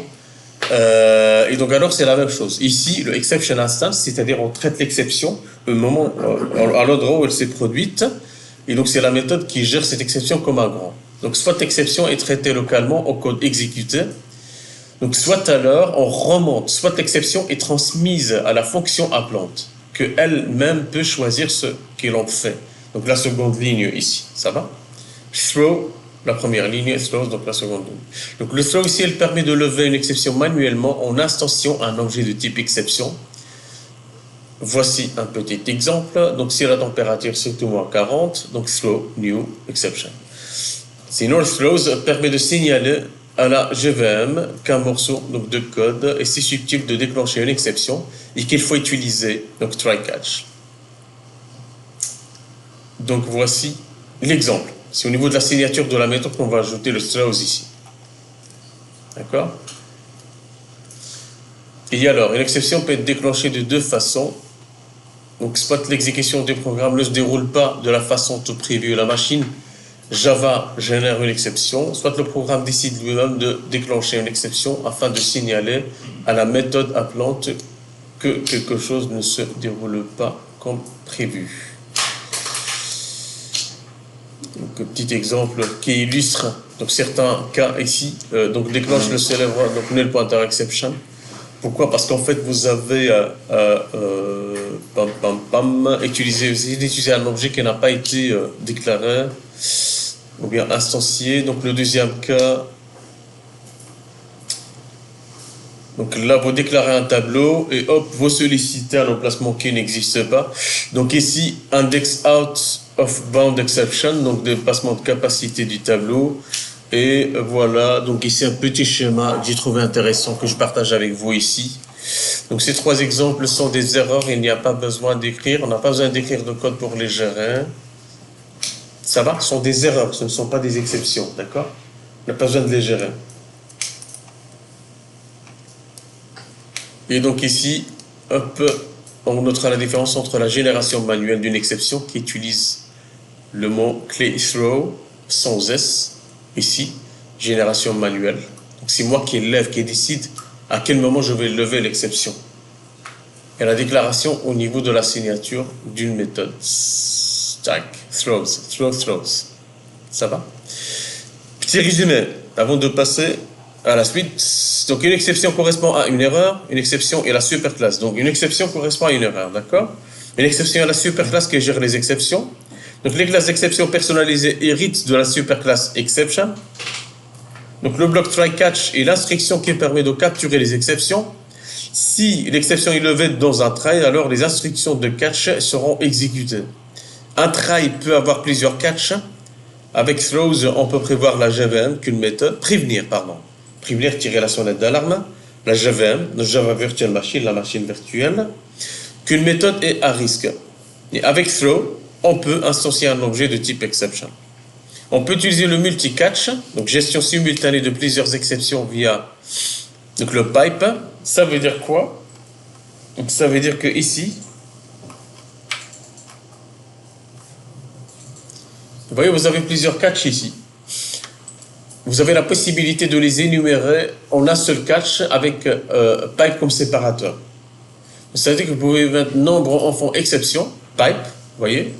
Et donc alors c'est la même chose. Ici, le exception instance, c'est-à-dire on traite l'exception au moment, à l'endroit où elle s'est produite. Et donc c'est la méthode qui gère cette exception comme un grand. Donc soit l'exception est traitée localement au code exécuté, donc soit alors on remonte, soit l'exception est transmise à la fonction appelante, qu'elle-même peut choisir ce qu'elle en fait. Donc la seconde ligne ici, ça va? Throw, la première ligne, throw, donc la seconde ligne. Donc le throw ici, elle permet de lever une exception manuellement en instanciant un objet de type exception. Voici un petit exemple. Donc si la température c'est au moins 40, donc throw, new, exception. Sinon, le throws permet de signaler à la GVM qu'un morceau donc, de code est susceptible de déclencher une exception et qu'il faut utiliser donc try-catch. Donc voici l'exemple. C'est au niveau de la signature de la méthode qu'on va ajouter le throws ici. D'accord? Et alors, une exception peut être déclenchée de deux façons. Donc, soit l'exécution du programme ne se déroule pas de la façon tout prévue à la machine, Java génère une exception, soit le programme décide lui-même de déclencher une exception afin de signaler à la méthode appelante que quelque chose ne se déroule pas comme prévu. Donc, un petit exemple qui illustre donc, certains cas ici. Donc déclenche le célèbre donc null pointer exception. Pourquoi? Parce qu'en fait vous avez utilisé un objet qui n'a pas été déclaré ou bien instancié. Donc le deuxième cas, donc là vous déclarez un tableau et hop vous sollicitez un emplacement qui n'existe pas. Donc ici index out of bound exception, donc dépassement de capacité du tableau. Et voilà, donc ici un petit schéma que j'ai trouvé intéressant, que je partage avec vous ici. Donc ces 3 exemples sont des erreurs, il n'y a pas besoin d'écrire, on n'a pas besoin d'écrire de code pour les gérer. Ça va? Ce sont des erreurs, ce ne sont pas des exceptions, d'accord? On n'a pas besoin de les gérer. Et donc ici, on notera la différence entre la génération manuelle d'une exception qui utilise le mot clé throw sans S, ici, génération manuelle. Donc c'est moi qui décide à quel moment je vais lever l'exception. Et la déclaration au niveau de la signature d'une méthode. Stack, throws. Ça va? Petit résumé, avant de passer à la suite. Donc une exception correspond à une erreur, une exception est la superclasse. Donc une exception correspond à une erreur, d'accord? Une exception est la superclasse qui gère les exceptions. Donc les classes d'exception personnalisées héritent de la superclasse exception. Donc le bloc try catch est l'instruction qui permet de capturer les exceptions. Si l'exception est levée dans un try, alors les instructions de catch seront exécutées. Un try peut avoir plusieurs catch. Avec throws, on peut prévoir la JVM qu'une méthode, prévenir, tirer la sonnette d'alarme, la JVM, le Java Virtual Machine, la machine virtuelle, qu'une méthode est à risque. Et avec throw, on peut instancier un objet de type exception. On peut utiliser le multi-catch, donc gestion simultanée de plusieurs exceptions via donc le pipe. Ça veut dire quoi? Donc ça veut dire que ici, vous voyez, vous avez plusieurs catch ici. Vous avez la possibilité de les énumérer en un seul catch avec pipe comme séparateur. Ça veut dire que vous pouvez mettre nombre enfant exception, pipe, vous voyez,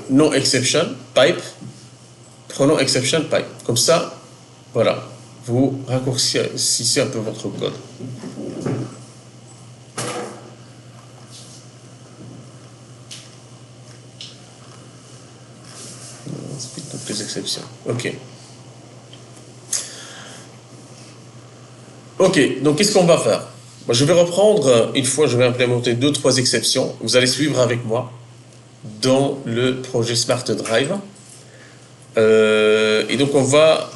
non exception, pipe, prenons exception, pipe. Comme ça, voilà, vous raccourcissez un peu votre code. Toutes les exceptions. Ok, donc qu'est-ce qu'on va faire? Je vais reprendre, une fois je vais implémenter 2-3 exceptions. Vous allez suivre avec moi dans le projet Smart Drive. Et donc on va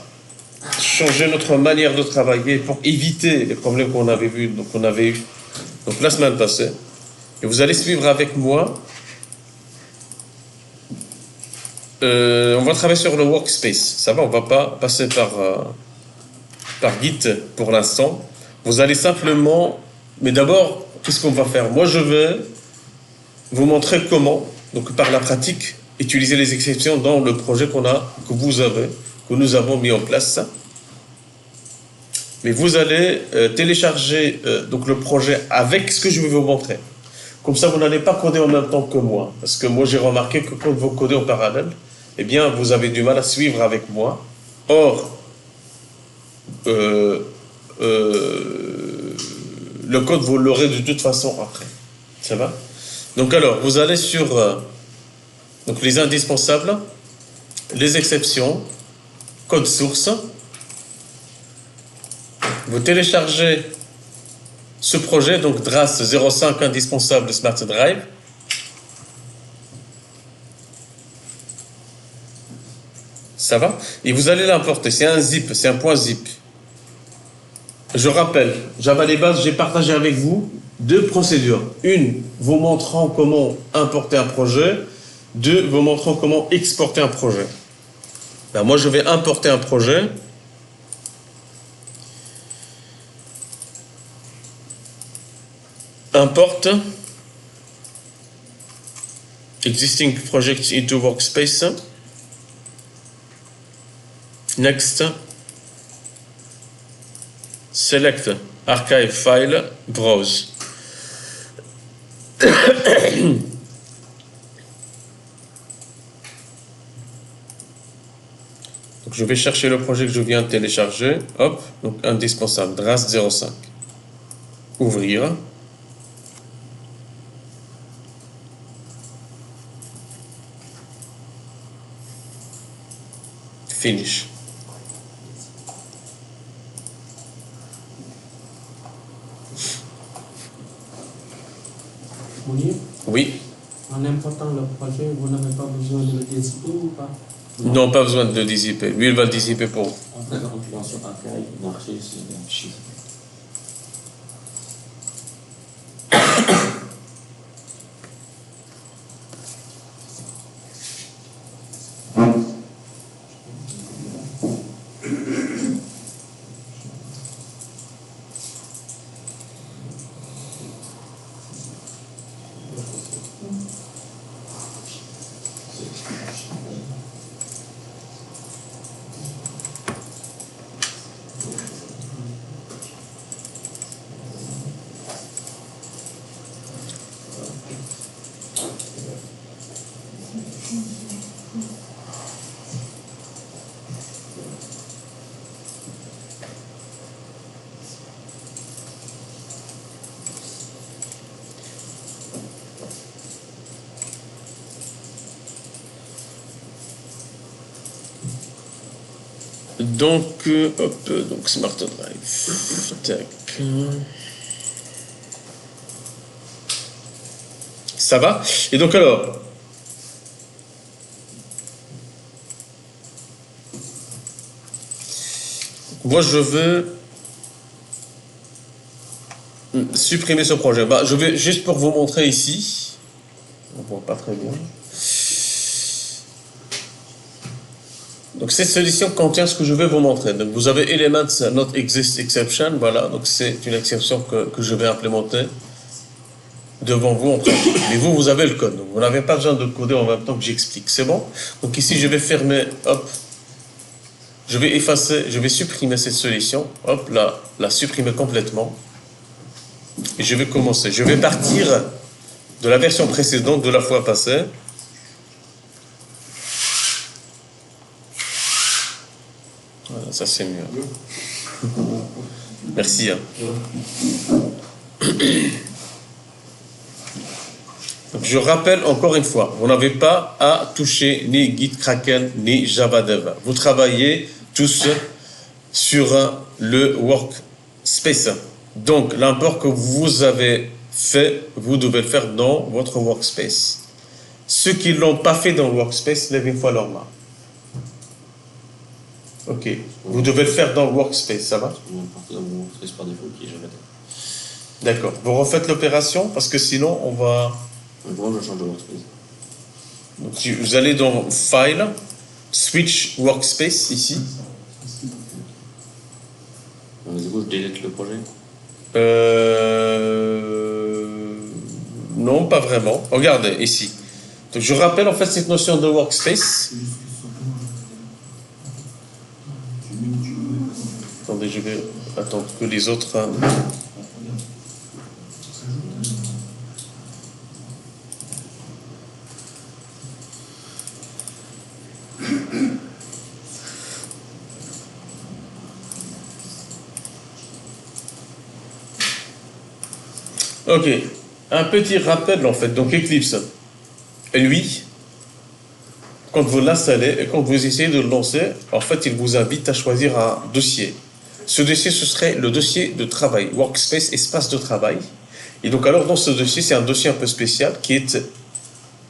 changer notre manière de travailler pour éviter les problèmes qu'on avait vus, qu'on avait eu la semaine passée. Et vous allez suivre avec moi. On va travailler sur le workspace. Ça va, on ne va pas passer par Git pour l'instant. Vous allez simplement... Mais d'abord, qu'est-ce qu'on va faire? Moi, je vais vous montrer comment, donc par la pratique, utiliser les exceptions dans le projet que nous avons mis en place. Mais vous allez télécharger donc le projet avec ce que je vais vous montrer. Comme ça, vous n'allez pas coder en même temps que moi. Parce que moi, j'ai remarqué que quand vous codez en parallèle, eh bien, vous avez du mal à suivre avec moi. Or, le code, vous l'aurez de toute façon après. Ça va? Donc alors, vous allez sur donc les indispensables, les exceptions, code source. Vous téléchargez ce projet, donc DRAS 05 indispensable Smart Drive. Ça va? Et vous allez l'importer. C'est un zip, c'est un point zip. Je rappelle, Java les bases, j'ai partagé avec vous 2 procédures. Une, vous montrant comment importer un projet. 2, vous montrant comment exporter un projet. Ben, moi, je vais importer un projet. Import existing project into workspace. Next. Select archive file, browse. Donc je vais chercher le projet que je viens de télécharger. Hop, donc indispensable, DRAS 05. Ouvrir. Finish. Mounir, Oui. en important le projet, vous n'avez pas besoin de le dézipper ou pas? Non, pas besoin de le dissiper. Lui, il va le dissiper pour vous. Après, quand tu lances sur un carré, une archive, c'est un chiffre. Donc, donc Smart Drive. Tac. Ça va? Et donc alors, moi je veux supprimer ce projet. Bah, je vais juste pour vous montrer ici. On voit pas très bien. Donc cette solution contient ce que je vais vous montrer. Donc vous avez Elements Not Exist Exception, voilà, donc c'est une exception que je vais implémenter devant vous en pratique. Mais vous avez le code, donc vous n'avez pas besoin de coder en même temps que j'explique, c'est bon? Donc ici je vais fermer, hop, je vais effacer, je vais supprimer cette solution, hop, la supprimer complètement. Et je vais commencer. Je vais partir de la version précédente de la fois passée. Voilà, ça c'est mieux. Merci. Hein. Donc, je rappelle encore une fois, vous n'avez pas à toucher ni Git Kraken ni Java Dev. Vous travaillez tous sur le workspace. Donc l'import que vous avez fait, vous devez le faire dans votre workspace. Ceux qui ne l'ont pas fait dans le workspace, lèvent une fois leur main. Ok, vous devez le faire dans le workspace, ça va? Dans mon workspace par défaut qui est Java. D'accord. Vous refaites l'opération parce que sinon on va. Bon, je change de workspace. Donc vous allez dans File, Switch Workspace ici. Du coup, je délète le projet. Non, pas vraiment. Regardez ici. Donc je rappelle en fait cette notion de workspace. Attendez, je vais attendre que les autres. Ok, un petit rappel en fait. Donc Eclipse, lui, quand vous l'installez et quand vous essayez de le lancer, en fait, il vous invite à choisir un dossier. Ce dossier, ce serait le dossier de travail, Workspace, espace de travail. Et donc alors dans ce dossier, c'est un dossier un peu spécial qui est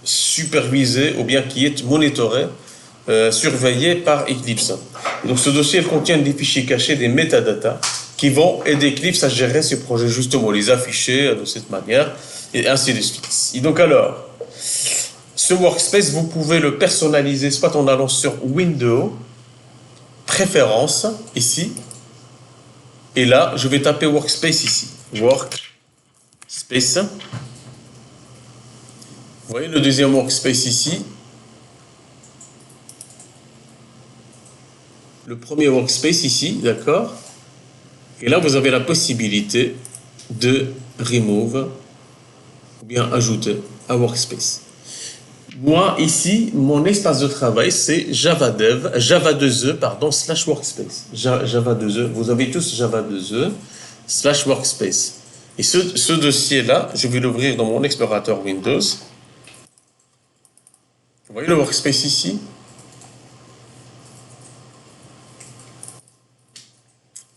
supervisé ou bien qui est monitoré, surveillé par Eclipse. Et donc ce dossier il contient des fichiers cachés, des métadatas qui vont aider Eclipse à gérer ses projets, justement, les afficher de cette manière, et ainsi de suite. Et donc alors, ce workspace, vous pouvez le personnaliser soit en allant sur Windows, Préférences, ici, et là, je vais taper Workspace ici. Workspace. Vous voyez le deuxième Workspace ici. Le premier Workspace ici, d'accord? Et là, vous avez la possibilité de remove ou bien ajouter un workspace. Moi, ici, mon espace de travail, c'est Java 2e, pardon, / workspace. Java 2e, vous avez tous Java 2e / workspace. Et ce dossier-là, je vais l'ouvrir dans mon explorateur Windows. Vous voyez le workspace ici?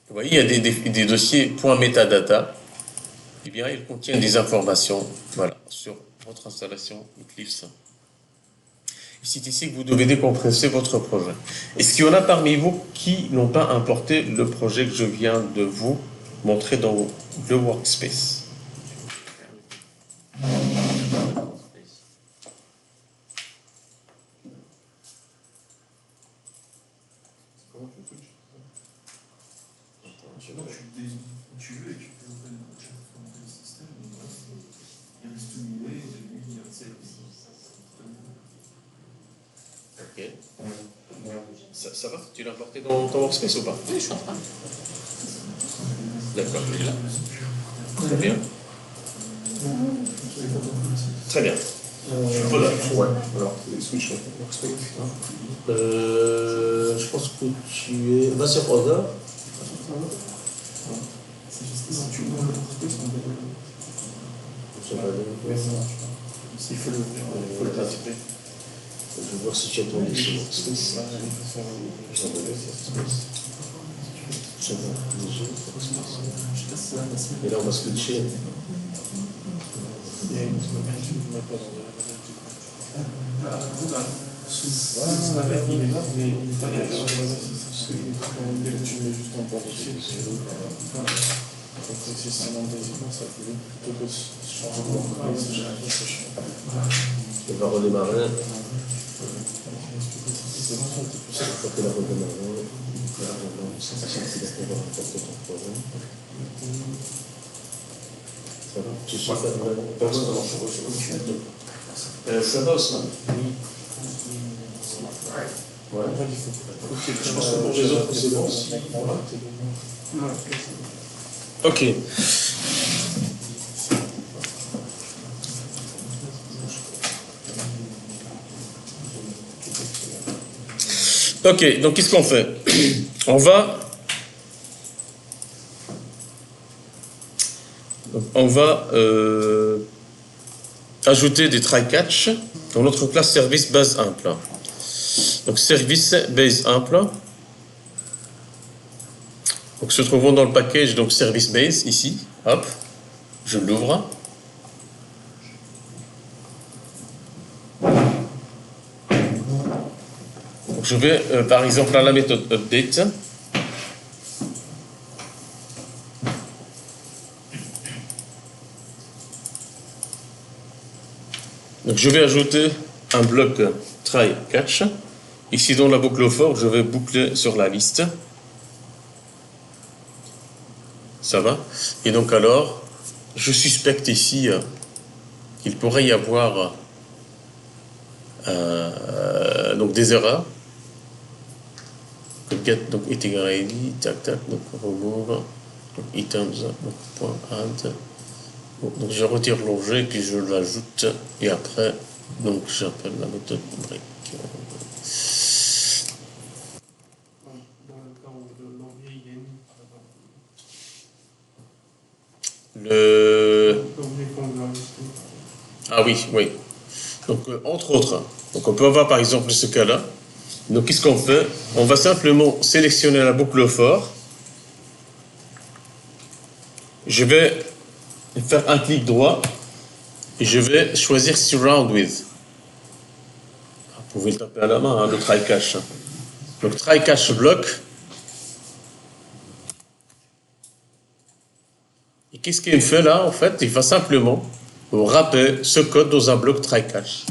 Vous voyez, il y a des dossiers .metadata. Eh bien, il contient des informations, voilà, sur votre installation Eclipse. C'est ici que vous devez décompresser votre projet. Est-ce qu'il y en a parmi vous qui n'ont pas importé le projet que je viens de vous montrer dans le workspace? Comment tu touches? Attends, tu veux et tu peux open le système, il reste tout muet, il y a un service. Ok. Ça va? Tu l'as importé dans ton workspace ou pas? Oui, je suis en train. D'accord, il est là. Très bien. Très bien. Voilà. Ouais, alors, les switch workspace. Je pense que tu es... Va sur Other. C'est juste si tu ouvres le workspace, on va il faut le activer. Je vais voir si tu as ton dossier workspace. Et là, on va switcher. Il est là, mais il est pas là. Tu mets juste un portier. Si c'est un endroit, ça fait plutôt que changer de workspace. On va redémarrer. C'est bon, Une fois qu'elle a redémarré, ça suffit d'avoir importé ton projet. Ça va? Tu sais faire ça va, Osman? Oui. Ouais. Je pense que pour les autres, c'est bon. Ok. Ok, donc qu'est-ce qu'on fait? On va ajouter des try-catch dans notre classe service base ample. Donc service base ample. Donc se trouvons dans le package donc service base ici. Hop, je l'ouvre. Donc je vais par exemple à la méthode update. Donc je vais ajouter un bloc try catch. Ici dans la boucle for, je vais boucler sur la liste. Ça va? Et donc alors, je suspecte ici qu'il pourrait y avoir donc des erreurs. Get donc eating ID, tac tac, donc remove, donc items, donc point add. Donc je retire l'objet puis je l'ajoute et après donc j'appelle la méthode break. Dans le cas où l'envie il est mis, par exemple. Ah oui, oui. Donc entre autres, donc on peut avoir par exemple ce cas-là. Donc qu'est-ce qu'on fait? On va simplement sélectionner la boucle for. Je vais faire un clic droit et je vais choisir Surround with. Vous pouvez le taper à la main, hein, le try catch. Donc try catch block. Et qu'est-ce qu'il me fait là en fait? Il va simplement wrapper ce code dans un bloc try catch.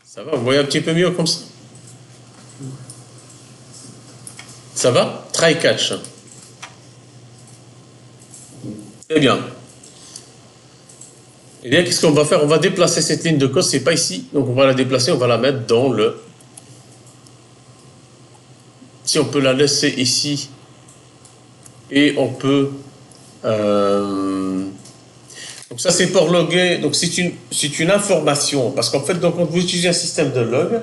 Ça va? Vous voyez un petit peu mieux comme ça? Ça va? Try catch. Eh bien. Eh bien, qu'est-ce qu'on va faire? On va déplacer cette ligne de code, c'est pas ici, donc on va la déplacer, on va la mettre dans le... Si on peut la laisser ici, et on peut... Donc ça c'est pour loguer, donc c'est une information, parce qu'en fait, donc, quand vous utilisez un système de log,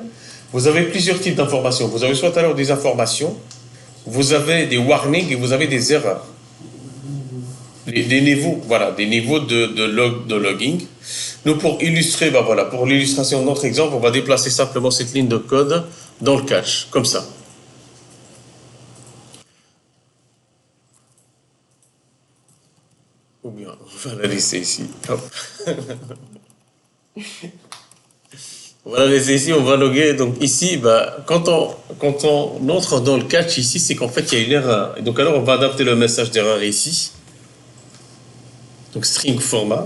vous avez plusieurs types d'informations. Vous avez soit alors des informations, vous avez des warnings et vous avez des erreurs. Des niveaux, voilà, des niveaux de logging. Nous, pour illustrer, ben voilà, pour l'illustration de notre exemple, on va déplacer simplement cette ligne de code dans le cache, comme ça. Ou bien, on va la laisser ici. Hop. Voilà les ici, on va loguer. Donc ici, bah, quand on entre dans le catch ici, c'est qu'en fait il y a une erreur. Et donc alors on va adapter le message d'erreur ici. Donc string format.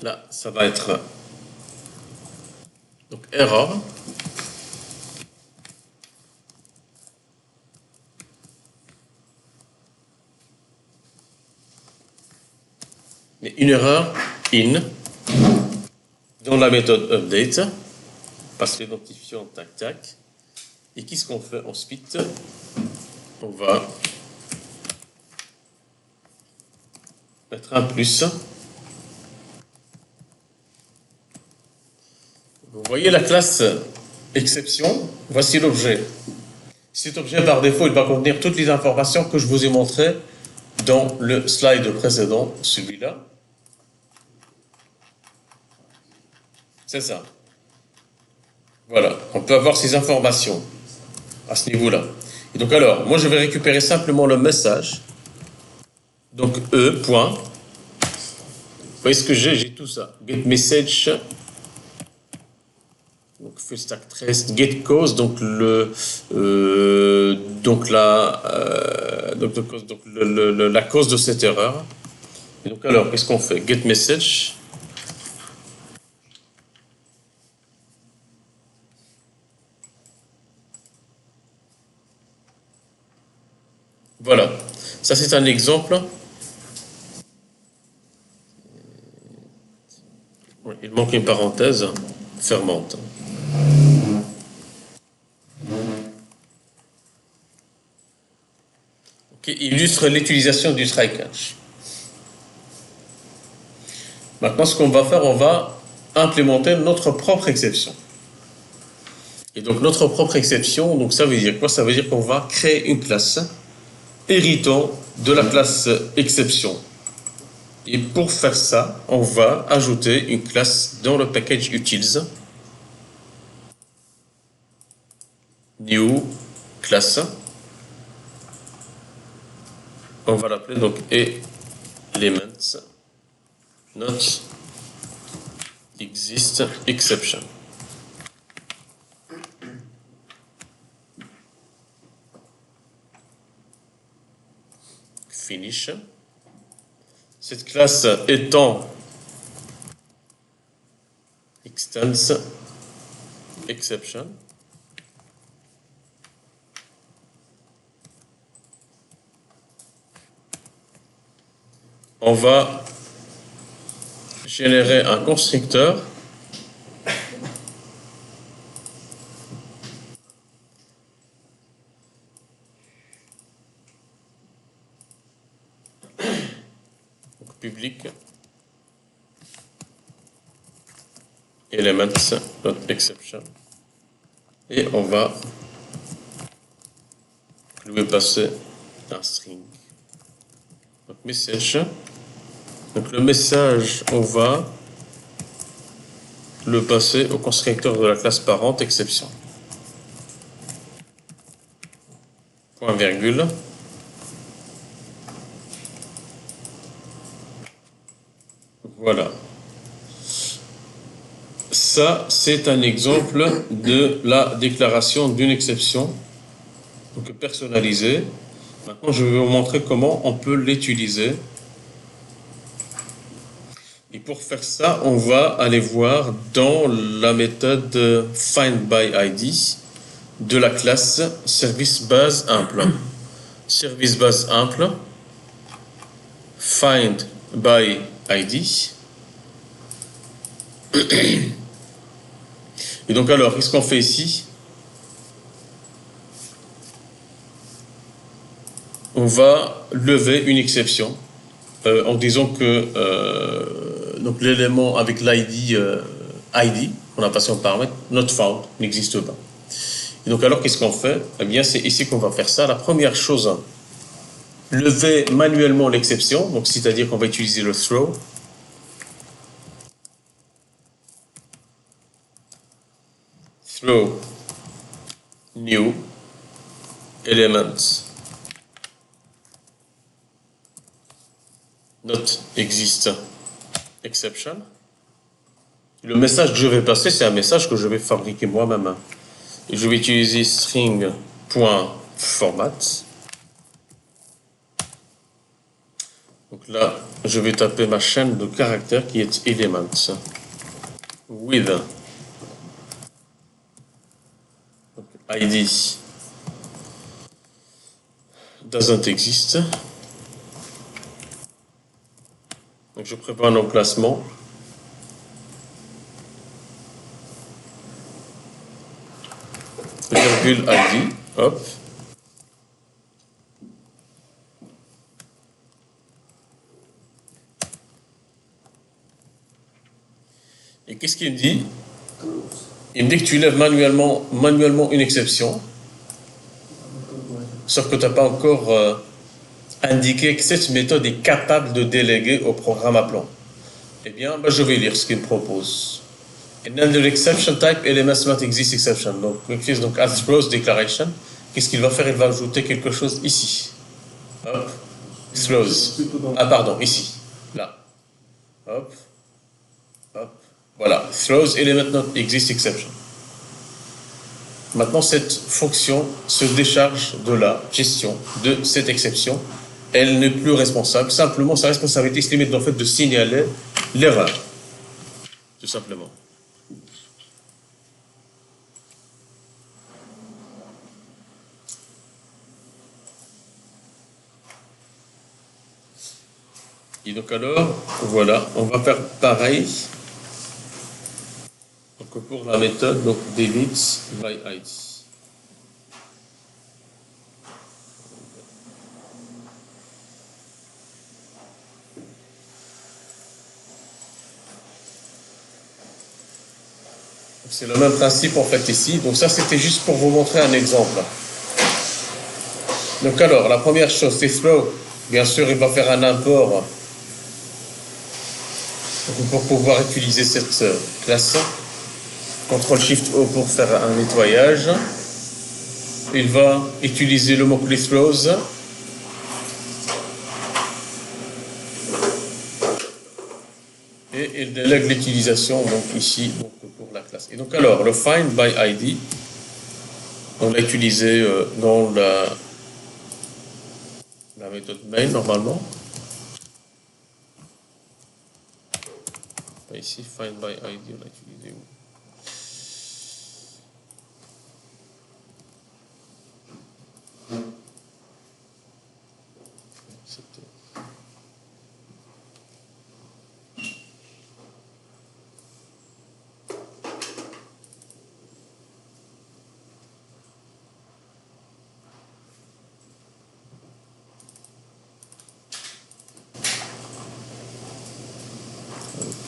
Là, ça va être donc error. Mais une erreur in dans la méthode update. Passe l'identifiant tac tac. Et qu'est-ce qu'on fait ensuite? On va mettre un plus. Vous voyez la classe exception, voici l'objet. Cet objet, par défaut, il va contenir toutes les informations que je vous ai montrées dans le slide précédent, celui-là. C'est ça. Voilà, on peut avoir ces informations à ce niveau-là. Et donc alors, moi je vais récupérer simplement le message. Donc point. Vous voyez ce que j'ai? J'ai tout ça. Get message. Donc full stack trace, get cause, donc la cause de cette erreur. Et donc alors, qu'est-ce qu'on fait? Get message. Voilà, ça c'est un exemple. Oui, il manque une parenthèse fermante. Qui illustre l'utilisation du try catch. Maintenant, ce qu'on va faire, on va implémenter notre propre exception. Et donc, notre propre exception, donc ça veut dire quoi? Ça veut dire qu'on va créer une classe héritant de la classe exception. Et pour faire ça, on va ajouter une classe dans le package utils. New class. On va l'appeler donc elements not exist exception. Finish. Cette classe étant extends exception. On va générer un constructeur donc public elements.exception et on va lui passer un string. Donc message. Donc le message, on va le passer au constructeur de la classe parente exception. Point virgule. Voilà. Ça, c'est un exemple de la déclaration d'une exception, donc personnalisée. Maintenant, je vais vous montrer comment on peut l'utiliser. Et pour faire ça, on va aller voir dans la méthode findById de la classe service base ample. Service base ample, findById. Et donc alors, qu'est-ce qu'on fait ici? On va lever une exception en disant que donc l'élément avec l'ID ID, on a passé en paramètre, not found, n'existe pas. Et donc alors qu'est-ce qu'on fait? Eh bien c'est ici qu'on va faire ça. La première chose, lever manuellement l'exception, donc c'est-à-dire qu'on va utiliser le throw. Throw new elements not exist exception. Le message que je vais passer, c'est un message que je vais fabriquer moi-même. Et je vais utiliser string.format. Donc là, je vais taper ma chaîne de caractères qui est element. With donc, ID doesn't exist. Donc je prépare un emplacement. Virgule ID. Hop. Et qu'est-ce qu'il me dit? Il me dit que tu lèves manuellement une exception, sauf que tu n'as pas encore indiqué que cette méthode est capable de déléguer au programme appelant. Eh bien, je vais lire ce qu'il me propose. And then the exception type elements not exist exception. Donc, at throws declaration. Qu'est-ce qu'il va faire? Il va ajouter quelque chose ici. Hop. Throws. Ah, pardon, ici. Là. Hop. Hop. Voilà. Throws element not exist exception. Maintenant, cette fonction se décharge de la gestion de cette exception. Elle n'est plus responsable. Simplement, sa responsabilité se limite en fait de signaler l'erreur. Tout simplement. Et donc alors, voilà, on va faire pareil. Donc pour la méthode, donc delete by ID. C'est le même principe en fait ici. Donc ça c'était juste pour vous montrer un exemple. Donc alors, la première chose, c'est throw. Bien sûr, il va faire un import pour pouvoir utiliser cette classe. CTRL-SHIFT-O pour faire un nettoyage. Il va utiliser le mot-clé throws. Et il délègue l'utilisation donc ici donc, pour la classe. Et donc alors, le find by ID, on l'a utilisé dans la méthode main normalement. Ici, find by ID, on l'a utilisé où?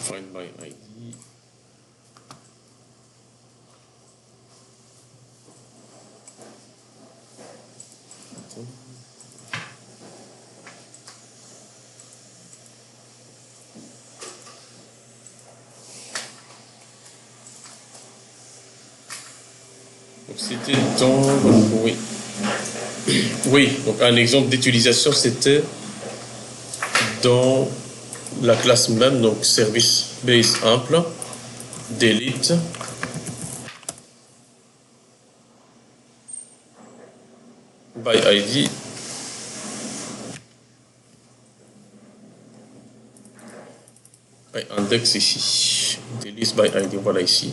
Find by ID. Donc c'était dans... Oui. Oui, donc un exemple d'utilisation, c'était dans la classe même, donc service base ample, delete, by ID, by index ici, delete by ID, voilà ici.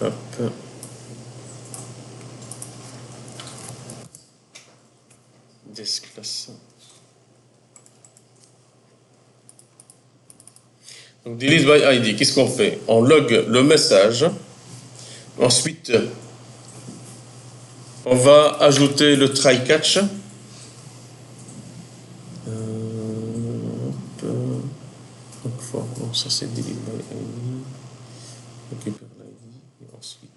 Hop. This class. Donc, delete by ID, qu'est-ce qu'on fait? On log le message. Ensuite, on va ajouter le try catch. Donc, ça c'est delete by ID. Récupère l'ID et ensuite.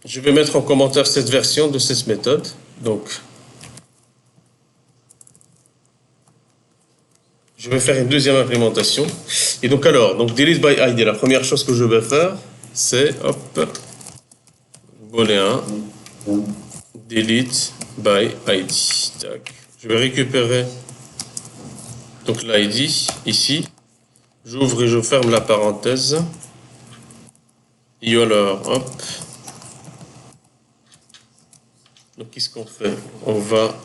Je vais mettre en commentaire cette version de cette méthode. Donc, je vais faire une deuxième implémentation. Et donc alors, donc delete by ID, la première chose que je vais faire, c'est hop, booléen delete by ID. Tac. Je vais récupérer donc l'ID ici. J'ouvre et je ferme la parenthèse. Et alors, hop. Donc qu'est-ce qu'on fait? On va...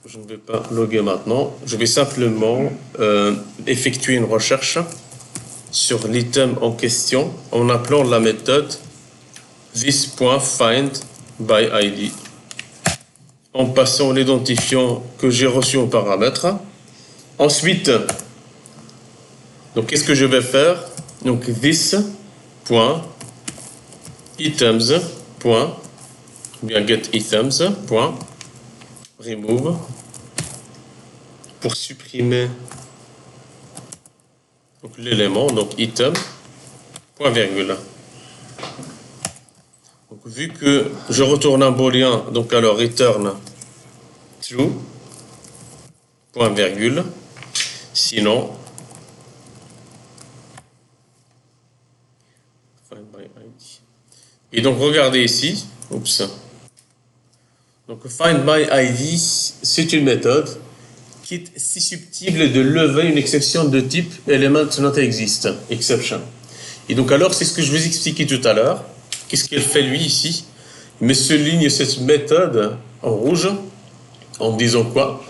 Je ne vais pas loguer maintenant. Je vais simplement effectuer une recherche sur l'item en question en appelant la méthode this.findById en passant l'identifiant que j'ai reçu en paramètre. Ensuite, donc qu'est-ce que je vais faire? Donc this.items. Bien getItems.remove pour supprimer l'élément, donc item, point virgule. Donc, vu que je retourne un booléen, donc alors return true, point virgule, sinon find by ID. Et donc regardez ici, oups. Donc find by ID, c'est une méthode qui est susceptible de lever une exception de type element not exist, exception. Et donc alors, c'est ce que je vous expliquais tout à l'heure. Qu'est-ce qu'elle fait lui ici? Il me souligne cette méthode en rouge en disant quoi?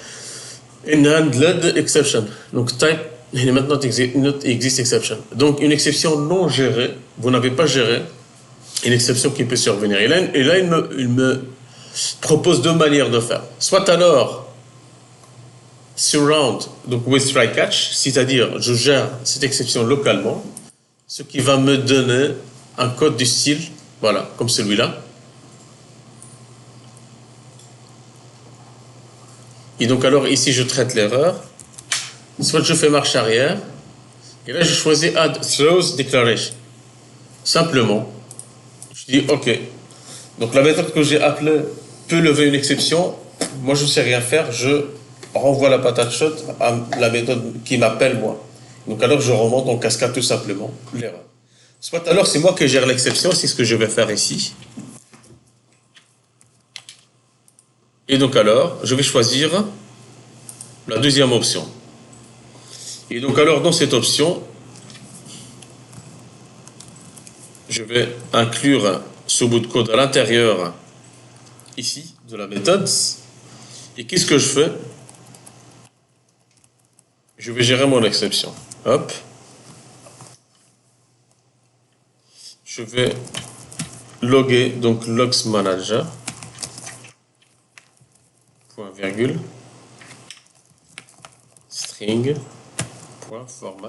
Unhandled exception. Donc type element not exist exception. Donc une exception non gérée, vous n'avez pas géré une exception qui peut survenir. Et là il me propose deux manières de faire. Soit alors surround, donc with try catch, c'est-à-dire je gère cette exception localement, ce qui va me donner un code du style, voilà, comme celui-là. Et donc alors ici je traite l'erreur, soit je fais marche arrière, et là je choisis add throws declaration. Simplement, je dis ok. Donc la méthode que j'ai appelée peut lever une exception, moi je ne sais rien faire, je renvoie la patate chaude à la méthode qui m'appelle moi. Donc alors je remonte en cascade tout simplement l'erreur. Soit alors c'est moi qui gère l'exception, c'est ce que je vais faire ici. Et donc alors je vais choisir la deuxième option. Et donc alors dans cette option, je vais inclure ce bout de code à l'intérieur ici de la méthode. Et qu'est-ce que je fais? Je vais gérer mon exception. Hop. Je vais loguer, donc logs manager, point virgule, string, point format,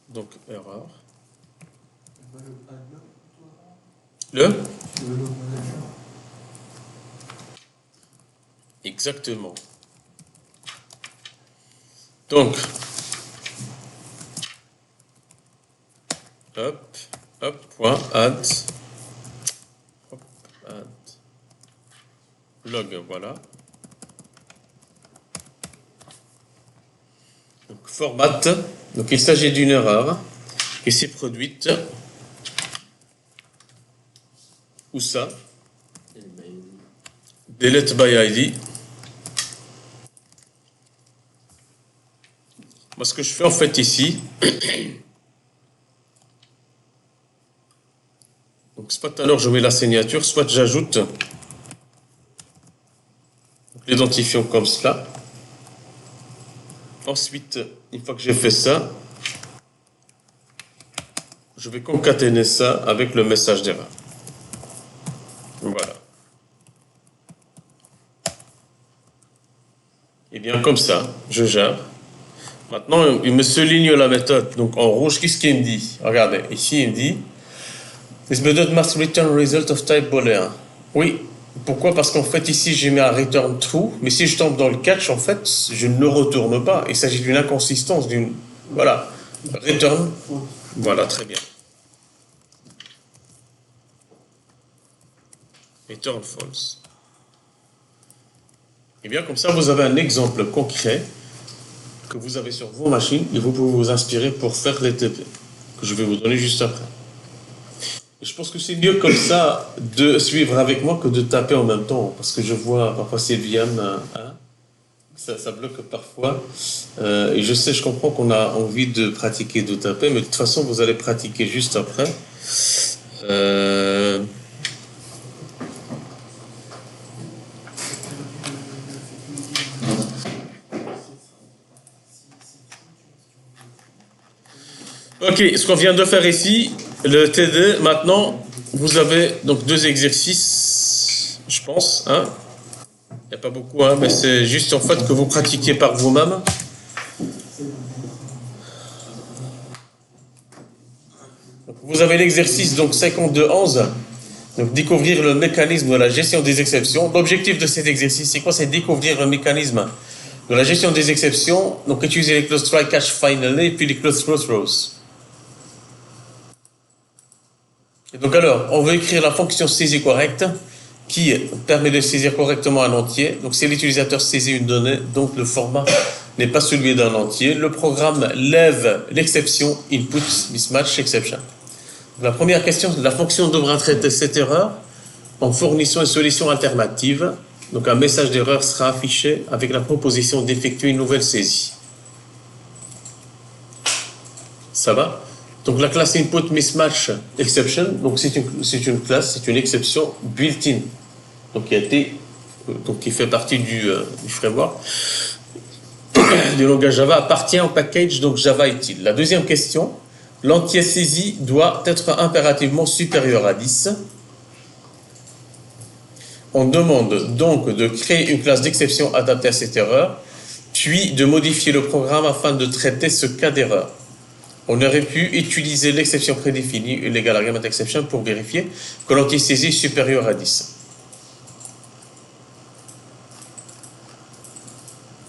donc erreur. Le Exactement. Donc, hop, point add, log, voilà. Donc, format, donc il s'agit d'une erreur qui s'est produite, où ça? Delete by ID. Moi, ce que je fais en fait ici, donc soit alors je mets la signature, soit j'ajoute l'identifiant comme cela. Ensuite, une fois que j'ai fait ça, je vais concaténer ça avec le message d'erreur. Voilà. Et bien comme ça, je gère. Maintenant, il me souligne la méthode. Donc en rouge, qu'est-ce qu'il me dit? Regardez, ici il me dit This method must return result of type boolean. Oui, pourquoi? Parce qu'en fait ici j'ai mis un return true, mais si je tombe dans le catch, en fait, je ne le retourne pas. Il s'agit d'une inconsistance, d'une... Voilà. Return. Voilà, très bien. Return false. Et bien comme ça, vous avez un exemple concret que vous avez sur vos machines et vous pouvez vous inspirer pour faire les TP, que je vais vous donner juste après. Je pense que c'est mieux comme ça de suivre avec moi que de taper en même temps, parce que je vois parfois Sylviane, hein, ça bloque parfois. Et je comprends qu'on a envie de pratiquer, de taper, mais de toute façon, vous allez pratiquer juste après. Ok, ce qu'on vient de faire ici, le TD, maintenant, vous avez donc 2 exercices, je pense, hein. Il n'y a pas beaucoup, hein, mais c'est juste en fait que vous pratiquiez par vous-même. Vous avez l'exercice donc 52-11, donc découvrir le mécanisme de la gestion des exceptions. L'objectif de cet exercice, c'est quoi? C'est découvrir le mécanisme de la gestion des exceptions. Donc utiliser les clauses try, catch, finally, puis les clauses crossroads. Et donc alors, on veut écrire la fonction saisie correcte qui permet de saisir correctement un entier. Donc si l'utilisateur saisit une donnée, donc le format n'est pas celui d'un entier, le programme lève l'exception input mismatch exception. La première question, la fonction devra traiter cette erreur en fournissant une solution alternative. Donc un message d'erreur sera affiché avec la proposition d'effectuer une nouvelle saisie. Ça va? Donc la classe input mismatch exception, donc c'est une classe, c'est une exception built-in, donc qui fait partie du framework du langage Java, appartient au package donc Java Util. La deuxième question, l'entier saisi doit être impérativement supérieur à 10. On demande donc de créer une classe d'exception adaptée à cette erreur, puis de modifier le programme afin de traiter ce cas d'erreur. On aurait pu utiliser l'exception prédéfinie, legal argument exception, pour vérifier que l'entier saisi est supérieur à 10.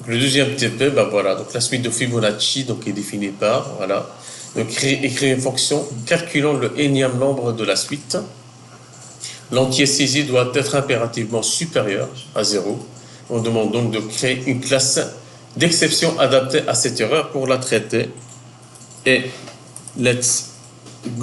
Le deuxième TP, ben voilà, donc la suite de Fibonacci donc, est définie par, voilà, donc écrire une fonction calculant le énième nombre de la suite. L'entier saisi doit être impérativement supérieur à 0. On demande donc de créer une classe d'exception adaptée à cette erreur pour la traiter. Et let's go.